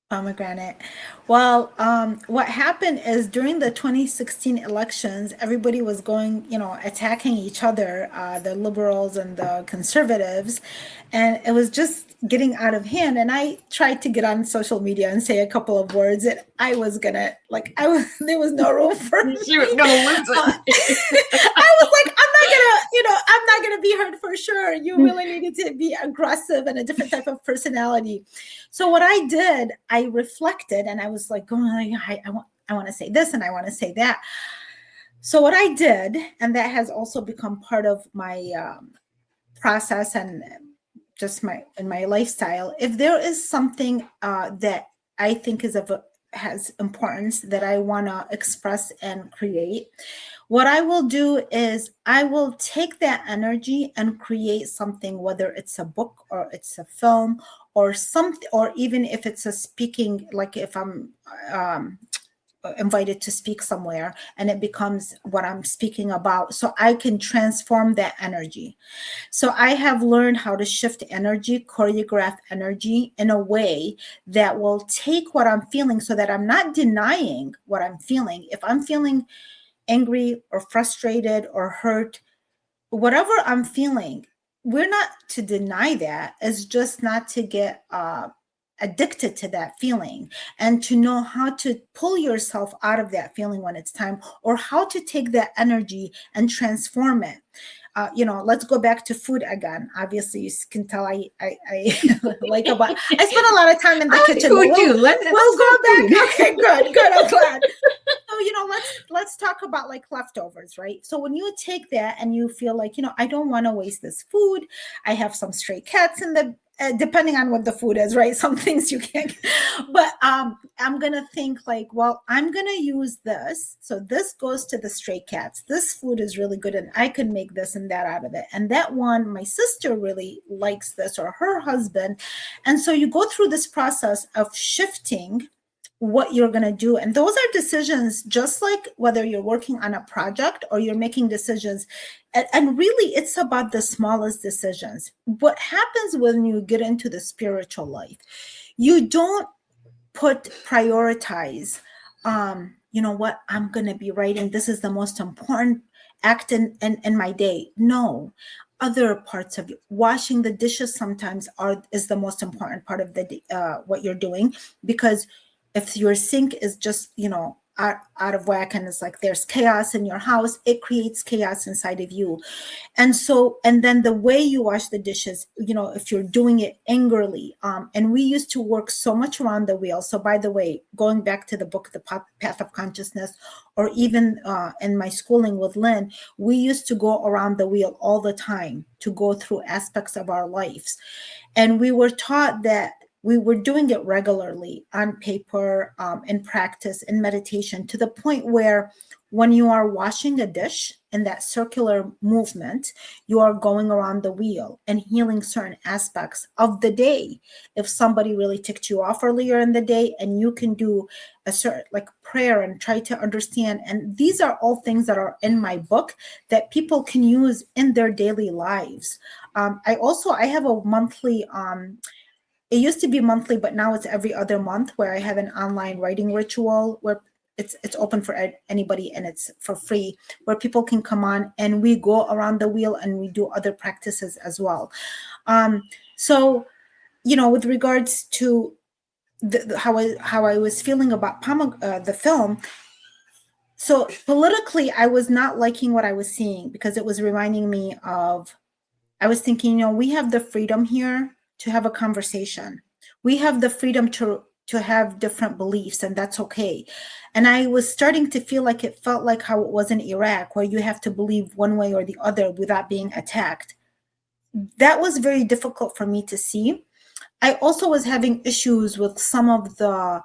Pomegranate. Well, what happened is during the 2016 elections, everybody was going, attacking each other, the liberals and the conservatives, and it was just getting out of hand. And I tried to get on social media and say a couple of words that I was gonna, there was no room for me. She was gonna lose it. I was like, I'm not gonna be heard for sure. You really needed to be aggressive and a different type of personality. So what I did, I reflected and I was like, I want to say this and I want to say that. So what I did, and that has also become part of my process and just my lifestyle. If there is something that I think has importance that I want to express and create, what I will do is I will take that energy and create something, whether it's a book or it's a film or something, or even if it's a speaking, like if I'm invited to speak somewhere and it becomes what I'm speaking about, so I can transform that energy. So I have learned how to shift energy, choreograph energy in a way that will take what I'm feeling so that I'm not denying what I'm feeling. If I'm feeling angry or frustrated or hurt, whatever I'm feeling, we're not to deny that. It's just not to get addicted to that feeling, and to know how to pull yourself out of that feeling when it's time, or how to take that energy and transform it. Let's go back to food again. Obviously, you can tell I like about. I spend a lot of time in the kitchen. We'll go back. Okay, good. I'm glad. So let's talk about like leftovers, right? So when you take that and you feel like, I don't want to waste this food. I have some stray cats in the. Depending on what the food is, right? Some things you can't, but I'm gonna think like, well, I'm gonna use this. So this goes to the stray cats. This food is really good and I can make this and that out of it. And that one, my sister really likes this, or her husband. And so you go through this process of shifting what you're going to do. And those are decisions, just like whether you're working on a project or you're making decisions. And really, it's about the smallest decisions. What happens when you get into the spiritual life, you don't prioritize, what I'm going to be writing. This is the most important act in my day. No. Other parts of it, washing the dishes sometimes is the most important part of the what you're doing, because if your sink is just, out of whack and it's like there's chaos in your house, it creates chaos inside of you. And then the way you wash the dishes, if you're doing it angrily, and we used to work so much around the wheel. So by the way, going back to the book, The Path of Consciousness, or even in my schooling with Lynn, we used to go around the wheel all the time to go through aspects of our lives. And we were taught that we were doing it regularly on paper, in practice, in meditation, to the point where when you are washing a dish in that circular movement, you are going around the wheel and healing certain aspects of the day. If somebody really ticked you off earlier in the day, and you can do a certain like prayer and try to understand. And these are all things that are in my book that people can use in their daily lives. I have a monthly, it used to be monthly, but now it's every other month, where I have an online writing ritual where it's open for anybody and it's for free, where people can come on and we go around the wheel and we do other practices as well. So, with regards to how I was feeling about the film. So politically, I was not liking what I was seeing, because it was reminding me of, I was thinking, we have the freedom here to have a conversation. We have the freedom to have different beliefs, and that's okay. And I was starting to feel like it felt like how it was in Iraq, where you have to believe one way or the other without being attacked. that was very difficult for me to see. I also was having issues with some of the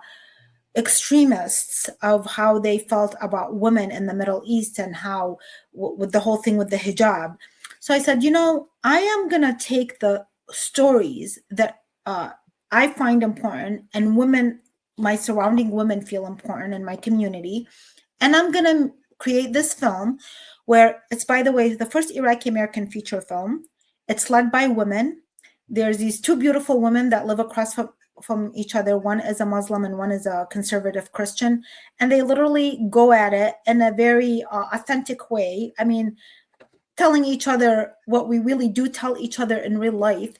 extremists of how they felt about women in the Middle East and how with the whole thing with the hijab. So I said, I am going to take the stories that I find important and women, my surrounding women feel important in my community. And I'm going to create this film where it's, by the way, the first Iraqi American feature film. It's led by women. There's these two beautiful women that live across from each other. One is a Muslim and one is a conservative Christian. And they literally go at it in a very authentic way. I mean, telling each other what we really do tell each other in real life.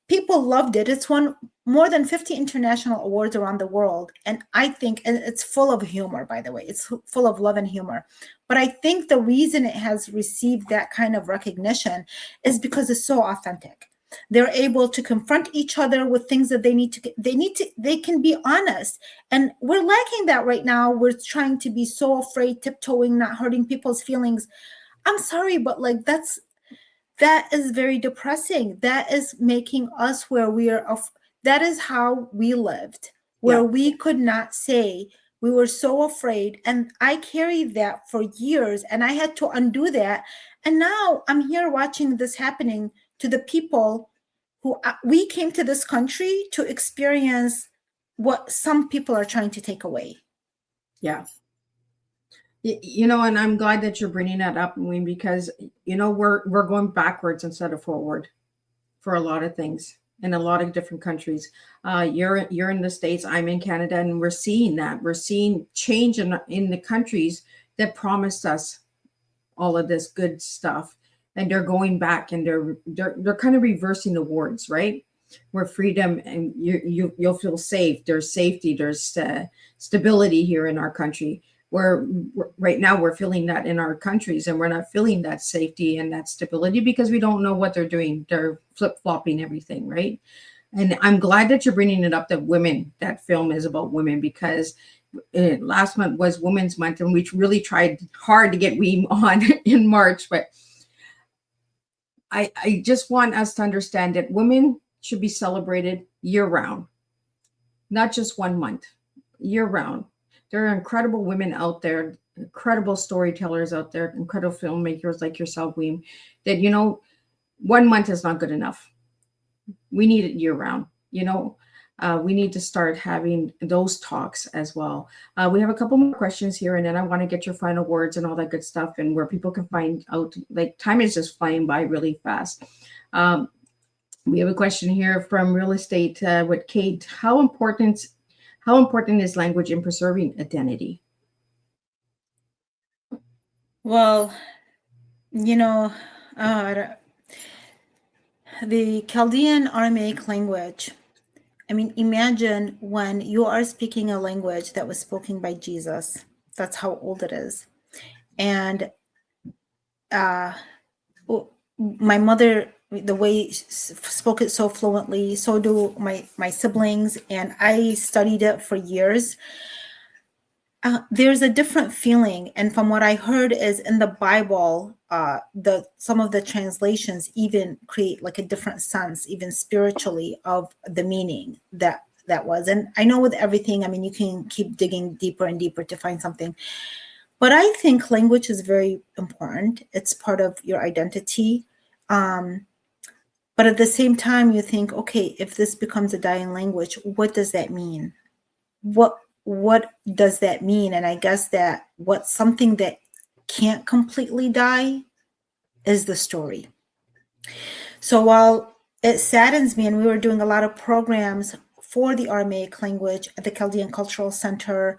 People loved it. It's won more than 50 international awards around the world. And I think, and it's full of humor, by the way, it's full of love and humor. But I think the reason it has received that kind of recognition is because it's so authentic. They're able to confront each other with things that they can be honest. And we're lacking that right now. We're trying to be so afraid, tiptoeing, not hurting people's feelings. I'm sorry, but like that is very depressing. That is making us where we are. That is how we lived, where we could not say. We were so afraid. And I carried that for years and I had to undo that. And now I'm here watching this happening to the people who we came to this country to experience what some people are trying to take away. Yeah. And I'm glad that you're bringing that up, Weam, because, we're going backwards instead of forward for a lot of things in a lot of different countries. You're in the States, I'm in Canada, and we're seeing that. We're seeing change in the countries that promised us all of this good stuff. And they're going back and they're kind of reversing the words, right? Where freedom and you'll feel safe. There's safety, there's stability here in our country. Where right now we're feeling that in our countries and we're not feeling that safety and that stability because we don't know what they're doing. They're flip-flopping everything, right? And I'm glad that you're bringing it up that film is about women, because last month was Women's Month and we really tried hard to get Weam on in March, but I just want us to understand that women should be celebrated year-round, not just 1 month, year-round. There are incredible women out there, incredible storytellers out there, incredible filmmakers like yourself, Weam, that, 1 month is not good enough. We need it year-round, we need to start having those talks as well. We have a couple more questions here, and then I want to get your final words and all that good stuff and where people can find out. Like, time is just flying by really fast. We have a question here from Real Estate with Kate. How important is language in preserving identity? Well, the Chaldean Aramaic language, I mean, imagine when you are speaking a language that was spoken by Jesus. That's how old it is. And my mother, the way she spoke it so fluently, so do my siblings, and I studied it for years. There's a different feeling, and from what I heard is in the Bible, some of the translations even create like a different sense, even spiritually, of the meaning that was. And I know with everything, I mean, you can keep digging deeper and deeper to find something. But I think language is very important. It's part of your identity. But at the same time, you think, okay, if this becomes a dying language, what does that mean? What does that mean? And I guess that something that can't completely die is the story. So while it saddens me, and we were doing a lot of programs for the Aramaic language at the Chaldean Cultural Center,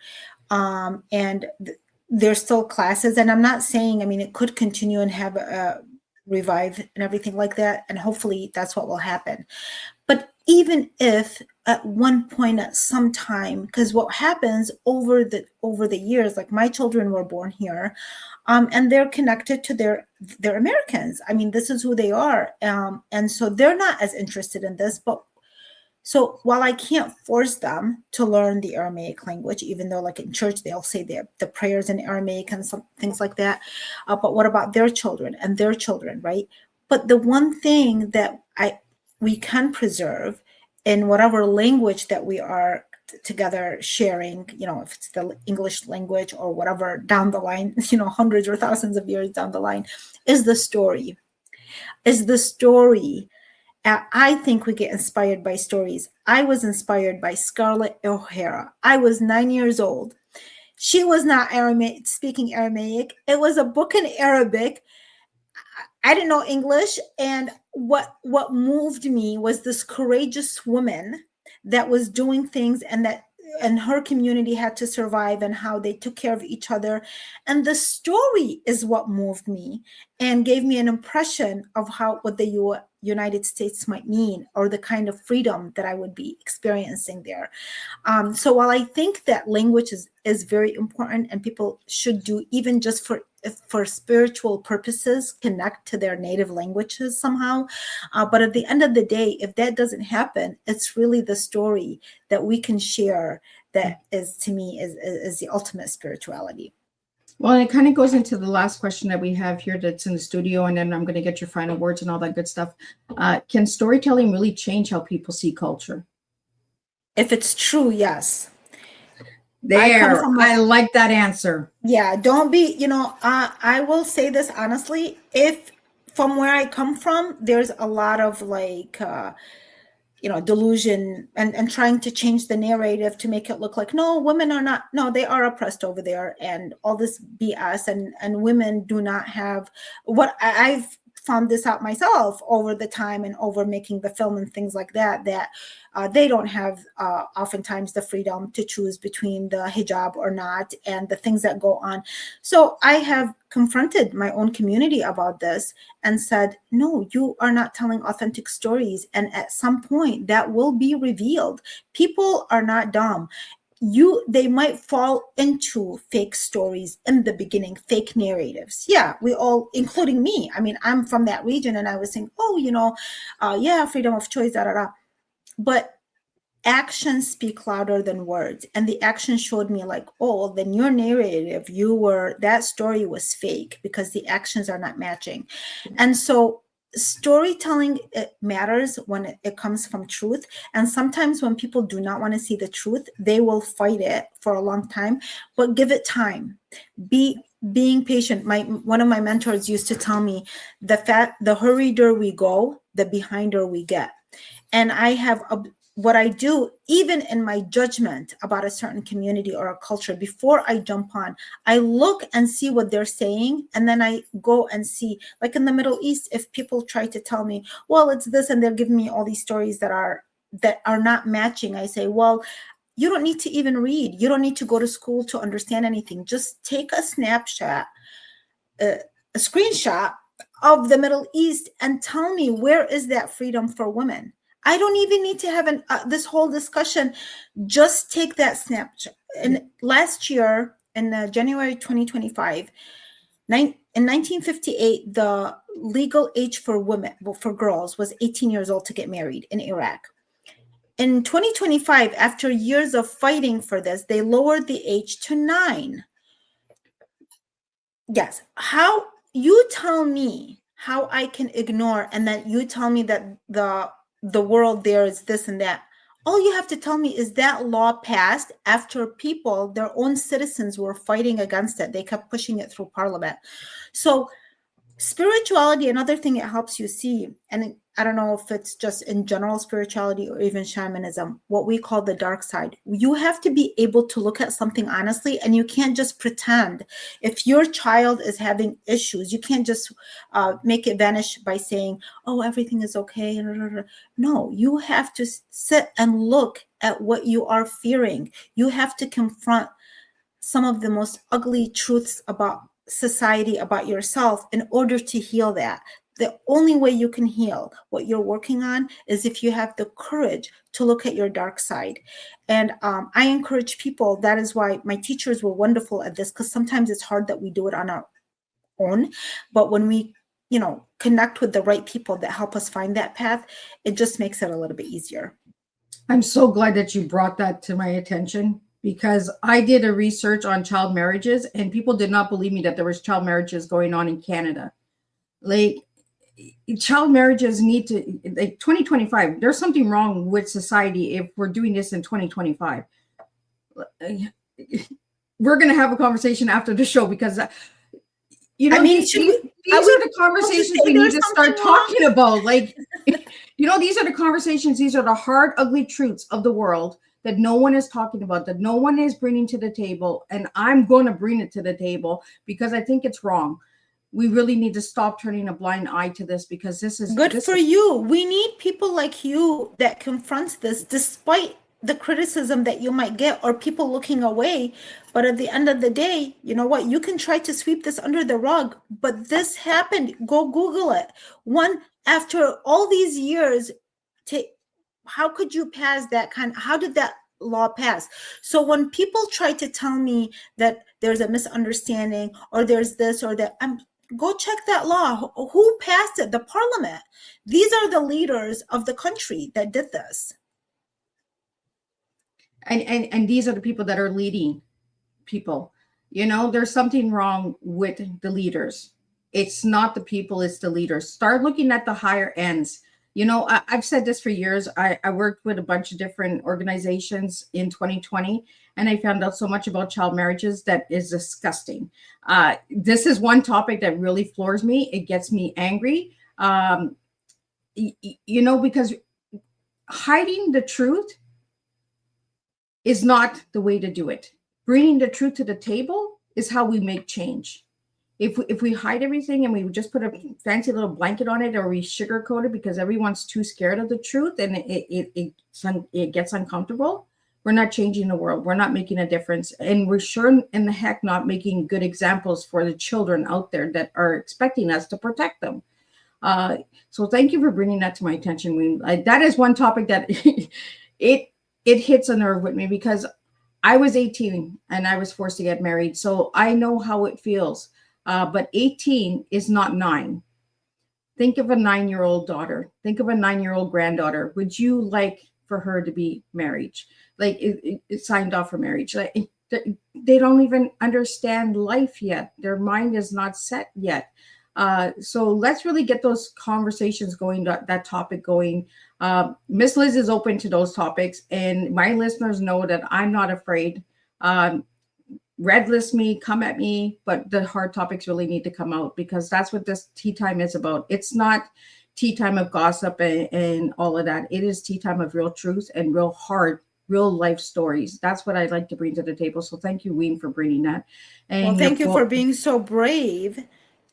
and there's still classes, and I'm not saying, I mean, it could continue and have a revive and everything like that, and hopefully that's what will happen. But even if at one point at some time, because what happens over the years, like my children were born here, and they're connected to they're Americans. I mean, this is who they are, and so they're not as interested in this. But so while I can't force them to learn the Aramaic language, even though like in church they'll say the prayers in Aramaic and some things like that, but what about their children and their children, right? But the one thing that we can preserve in whatever language that we are together sharing, if it's the English language or whatever down the line, hundreds or thousands of years down the line, is the story. I think we get inspired by stories. I was inspired by Scarlett O'Hara. I was 9 years old. She was not speaking Aramaic. It was a book in Arabic. I didn't know English. And what moved me was this courageous woman that was doing things, and her community had to survive, and how they took care of each other. And the story is what moved me and gave me an impression of what the United States might mean, or the kind of freedom that I would be experiencing there. So while I think that language is very important, and people should do, even just for spiritual purposes, connect to their native languages somehow. But at the end of the day, if that doesn't happen, it's really the story that we can share that is, to me, is the ultimate spirituality. Well, it kind of goes into the last question that we have here that's in the studio, and then I'm going to get your final words and all that good stuff. Can storytelling really change how people see culture? If it's true, yes. I like that answer. Yeah, don't be, I will say this honestly. If from where I come from, there's a lot of delusion and trying to change the narrative to make it look like, no, women are not, no, they are oppressed over there, and all this BS, and women do not have what I've found this out myself over the time and over making the film and things like that they don't have oftentimes the freedom to choose between the hijab or not, and the things that go on. So I have confronted my own community about this and said, no, you are not telling authentic stories. And at some point that will be revealed. People are not dumb. They might fall into fake stories in the beginning, fake narratives. Yeah, we all, including me. I mean, I'm from that region, and I was saying, yeah, freedom of choice, But actions speak louder than words. And the action showed me then your narrative, that story was fake, because the actions are not matching. And so storytelling, it matters when it comes from truth. And sometimes when people do not want to see the truth, they will fight it for a long time, but give it time. Being patient. One of my mentors used to tell me, the hurrieder we go, the behinder we get. And I have what I do, even in my judgment about a certain community or a culture, before I jump on, I look and see what they're saying. And then I go and see, like in the Middle East, if people try to tell me, well, it's this, and they're giving me all these stories that are not matching, I say, well, you don't need to even read. You don't need to go to school to understand anything. Just take a snapshot, a screenshot of the Middle East, and tell me, where is that freedom for women? I don't even need to have this whole discussion. Just take that snapshot. And last year, in January 2025, in 1958, the legal age for girls was 18 years old to get married in Iraq. In 2025, after years of fighting for this, they lowered the age to 9. Yes. How you tell me how I can ignore, and then you tell me that the world there is this and that. All you have to tell me is that law passed after people, their own citizens, were fighting against it. They kept pushing it through parliament. So spirituality, another thing it helps you see, and I don't know if it's just in general spirituality or even shamanism, what we call the dark side. You have to be able to look at something honestly, and you can't just pretend. If your child is having issues, you can't just make it vanish by saying, oh, everything is okay. No, you have to sit and look at what you are fearing. You have to confront some of the most ugly truths about society, about yourself, in order to heal that. The only way you can heal what you're working on is if you have the courage to look at your dark side. And I encourage people, that is why my teachers were wonderful at this, because sometimes it's hard that we do it on our own. But when we, connect with the right people that help us find that path, it just makes it a little bit easier. I'm so glad that you brought that to my attention, because I did a research on child marriages, and people did not believe me that there was child marriages going on in Canada. child marriages need to, like 2025, there's something wrong with society if we're doing this in 2025. We're going to have a conversation after the show because, you know, these are the conversations we need to start talking about. Like, you know, these are the conversations, these are the hard, ugly truths of the world that no one is talking about, that no one is bringing to the table. And I'm going to bring it to the table because I think it's wrong. We really need to stop turning a blind eye to this because this is good for you. We need people like you that confronts this despite the criticism that you might get or people looking away. But at the end of the day, you know what? You can try to sweep this under the rug, but this happened. Go Google it. One, after all these years, how could you pass that how did that law pass? So when people try to tell me that there's a misunderstanding or there's this or that, go check that law. Who passed it? The parliament. These are the leaders of the country that did this. And these are the people that are leading people. You know, there's something wrong with the leaders. It's not the people, it's the leaders. Start looking at the higher ends. You know, I've said this for years. I worked with a bunch of different organizations in 2020, and I found out so much about child marriages that is disgusting. This is one topic that really floors me. It gets me angry, you know, because hiding the truth is not the way to do it. Bringing the truth to the table is how we make change. If we hide everything and we just put a fancy little blanket on it or we sugarcoat it because everyone's too scared of the truth and it gets uncomfortable, we're not changing the world. We're not making a difference. And we're sure in the heck not making good examples for the children out there that are expecting us to protect them. So thank you for bringing that to my attention, Weam. That is one topic that it hits a nerve with me because I was 18 and I was forced to get married. So I know how it feels. But 18 is not 9. Think of a 9-year-old daughter. Think of a 9-year-old granddaughter. Would you like for her to be married? Like it signed off for marriage. Like they don't even understand life yet. Their mind is not set yet. So let's really get those conversations going, that topic going. Miss Liz is open to those topics, and my listeners know that I'm not afraid. Red list me, come at me, but the hard topics really need to come out because that's what this tea time is about. It's not tea time of gossip and all of that. It is tea time of real truth and real hard, real life stories. That's what I'd like to bring to the table. So thank you, Weam, for bringing that. And well, thank you for being so brave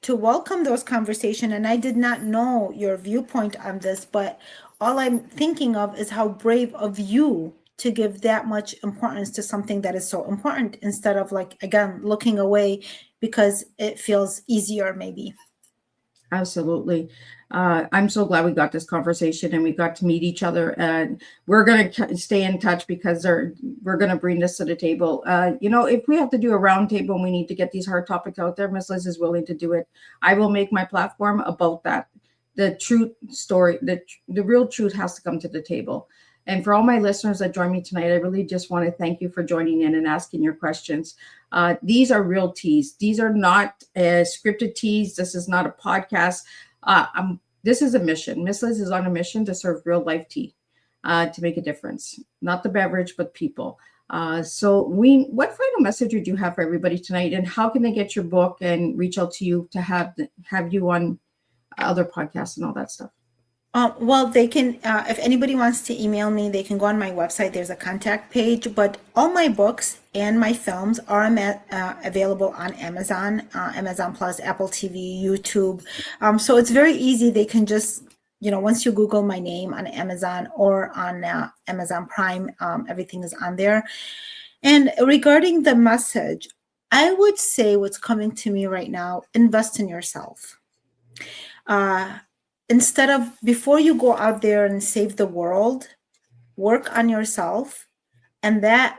to welcome those conversations. And I did not know your viewpoint on this, but all I'm thinking of is how brave of you to give that much importance to something that is so important instead of, like, again, looking away because it feels easier maybe. Absolutely. I'm so glad we got this conversation and we got to meet each other, and we're going to stay in touch because we're going to bring this to the table. You know, if we have to do a round table and we need to get these hard topics out there, Ms. Liz is willing to do it. I will make my platform about that. The truth story, the real truth has to come to the table. And for all my listeners that join me tonight, I really just want to thank you for joining in and asking your questions. These are real teas. These are not scripted teas. This is not a podcast. This is a mission. Miss Liz is on a mission to serve real life tea, to make a difference. Not the beverage, but people. So what final message would you have for everybody tonight? And how can they get your book and reach out to you to have you on other podcasts and all that stuff? Well, they can, if anybody wants to email me, they can go on my website. There's a contact page, but all my books and my films are available on Amazon, Amazon Plus, Apple TV, YouTube. So it's very easy. They can just, you know, once you Google my name on Amazon or on Amazon Prime, everything is on there. And regarding the message, I would say what's coming to me right now, invest in yourself. Instead of, before you go out there and save the world, work on yourself, and that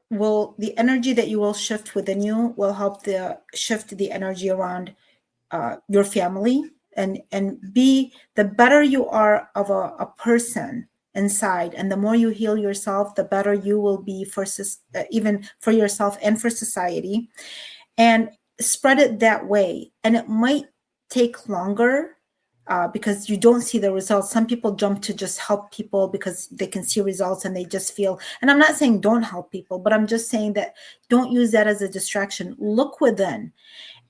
will, the energy that you will shift within you will help shift the energy around your family, and be the better you are of a person inside, and the more you heal yourself, the better you will be for even for yourself and for society, and spread it that way. And it might take longer because you don't see the results. Some people jump to just help people because they can see results and they just feel, and I'm not saying don't help people, but I'm just saying that don't use that as a distraction. Look within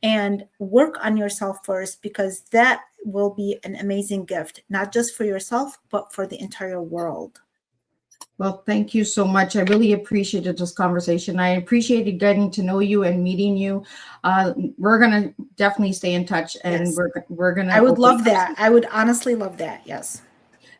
and work on yourself first, because that will be an amazing gift, not just for yourself, but for the entire world. Well, thank you so much. I really appreciated this conversation. I appreciated getting to know you and meeting you. We're going to definitely stay in touch, and Yes. we're going to. I would love that. I would honestly love that. Yes.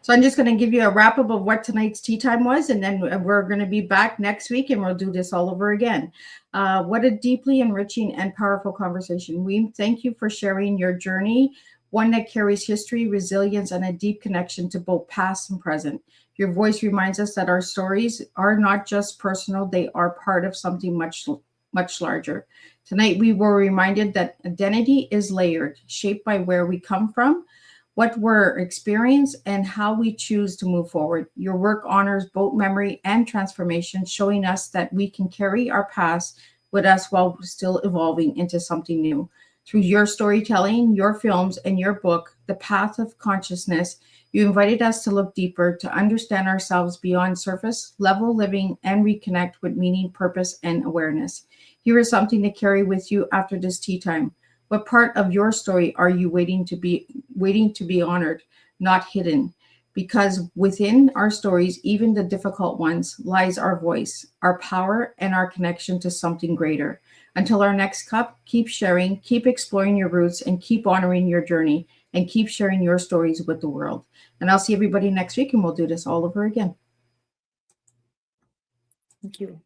So I'm just going to give you a wrap up of what tonight's tea time was, and then we're going to be back next week and we'll do this all over again. What a deeply enriching and powerful conversation. We thank you for sharing your journey, one that carries history, resilience, and a deep connection to both past and present. Your voice reminds us that our stories are not just personal, they are part of something much, much larger. Tonight, we were reminded that identity is layered, shaped by where we come from, what we're experiencing, and how we choose to move forward. Your work honors both memory and transformation, showing us that we can carry our past with us while still evolving into something new. Through your storytelling, your films, and your book, The Path of Consciousness, you invited us to look deeper, to understand ourselves beyond surface level living, and reconnect with meaning, purpose, and awareness. Here is something to carry with you after this tea time. What part of your story are you waiting to be honored, not hidden? Because within our stories, even the difficult ones, lies our voice, our power, and our connection to something greater. Until our next cup, keep sharing, keep exploring your roots, and keep honoring your journey, and keep sharing your stories with the world. And I'll see everybody next week, and we'll do this all over again. Thank you.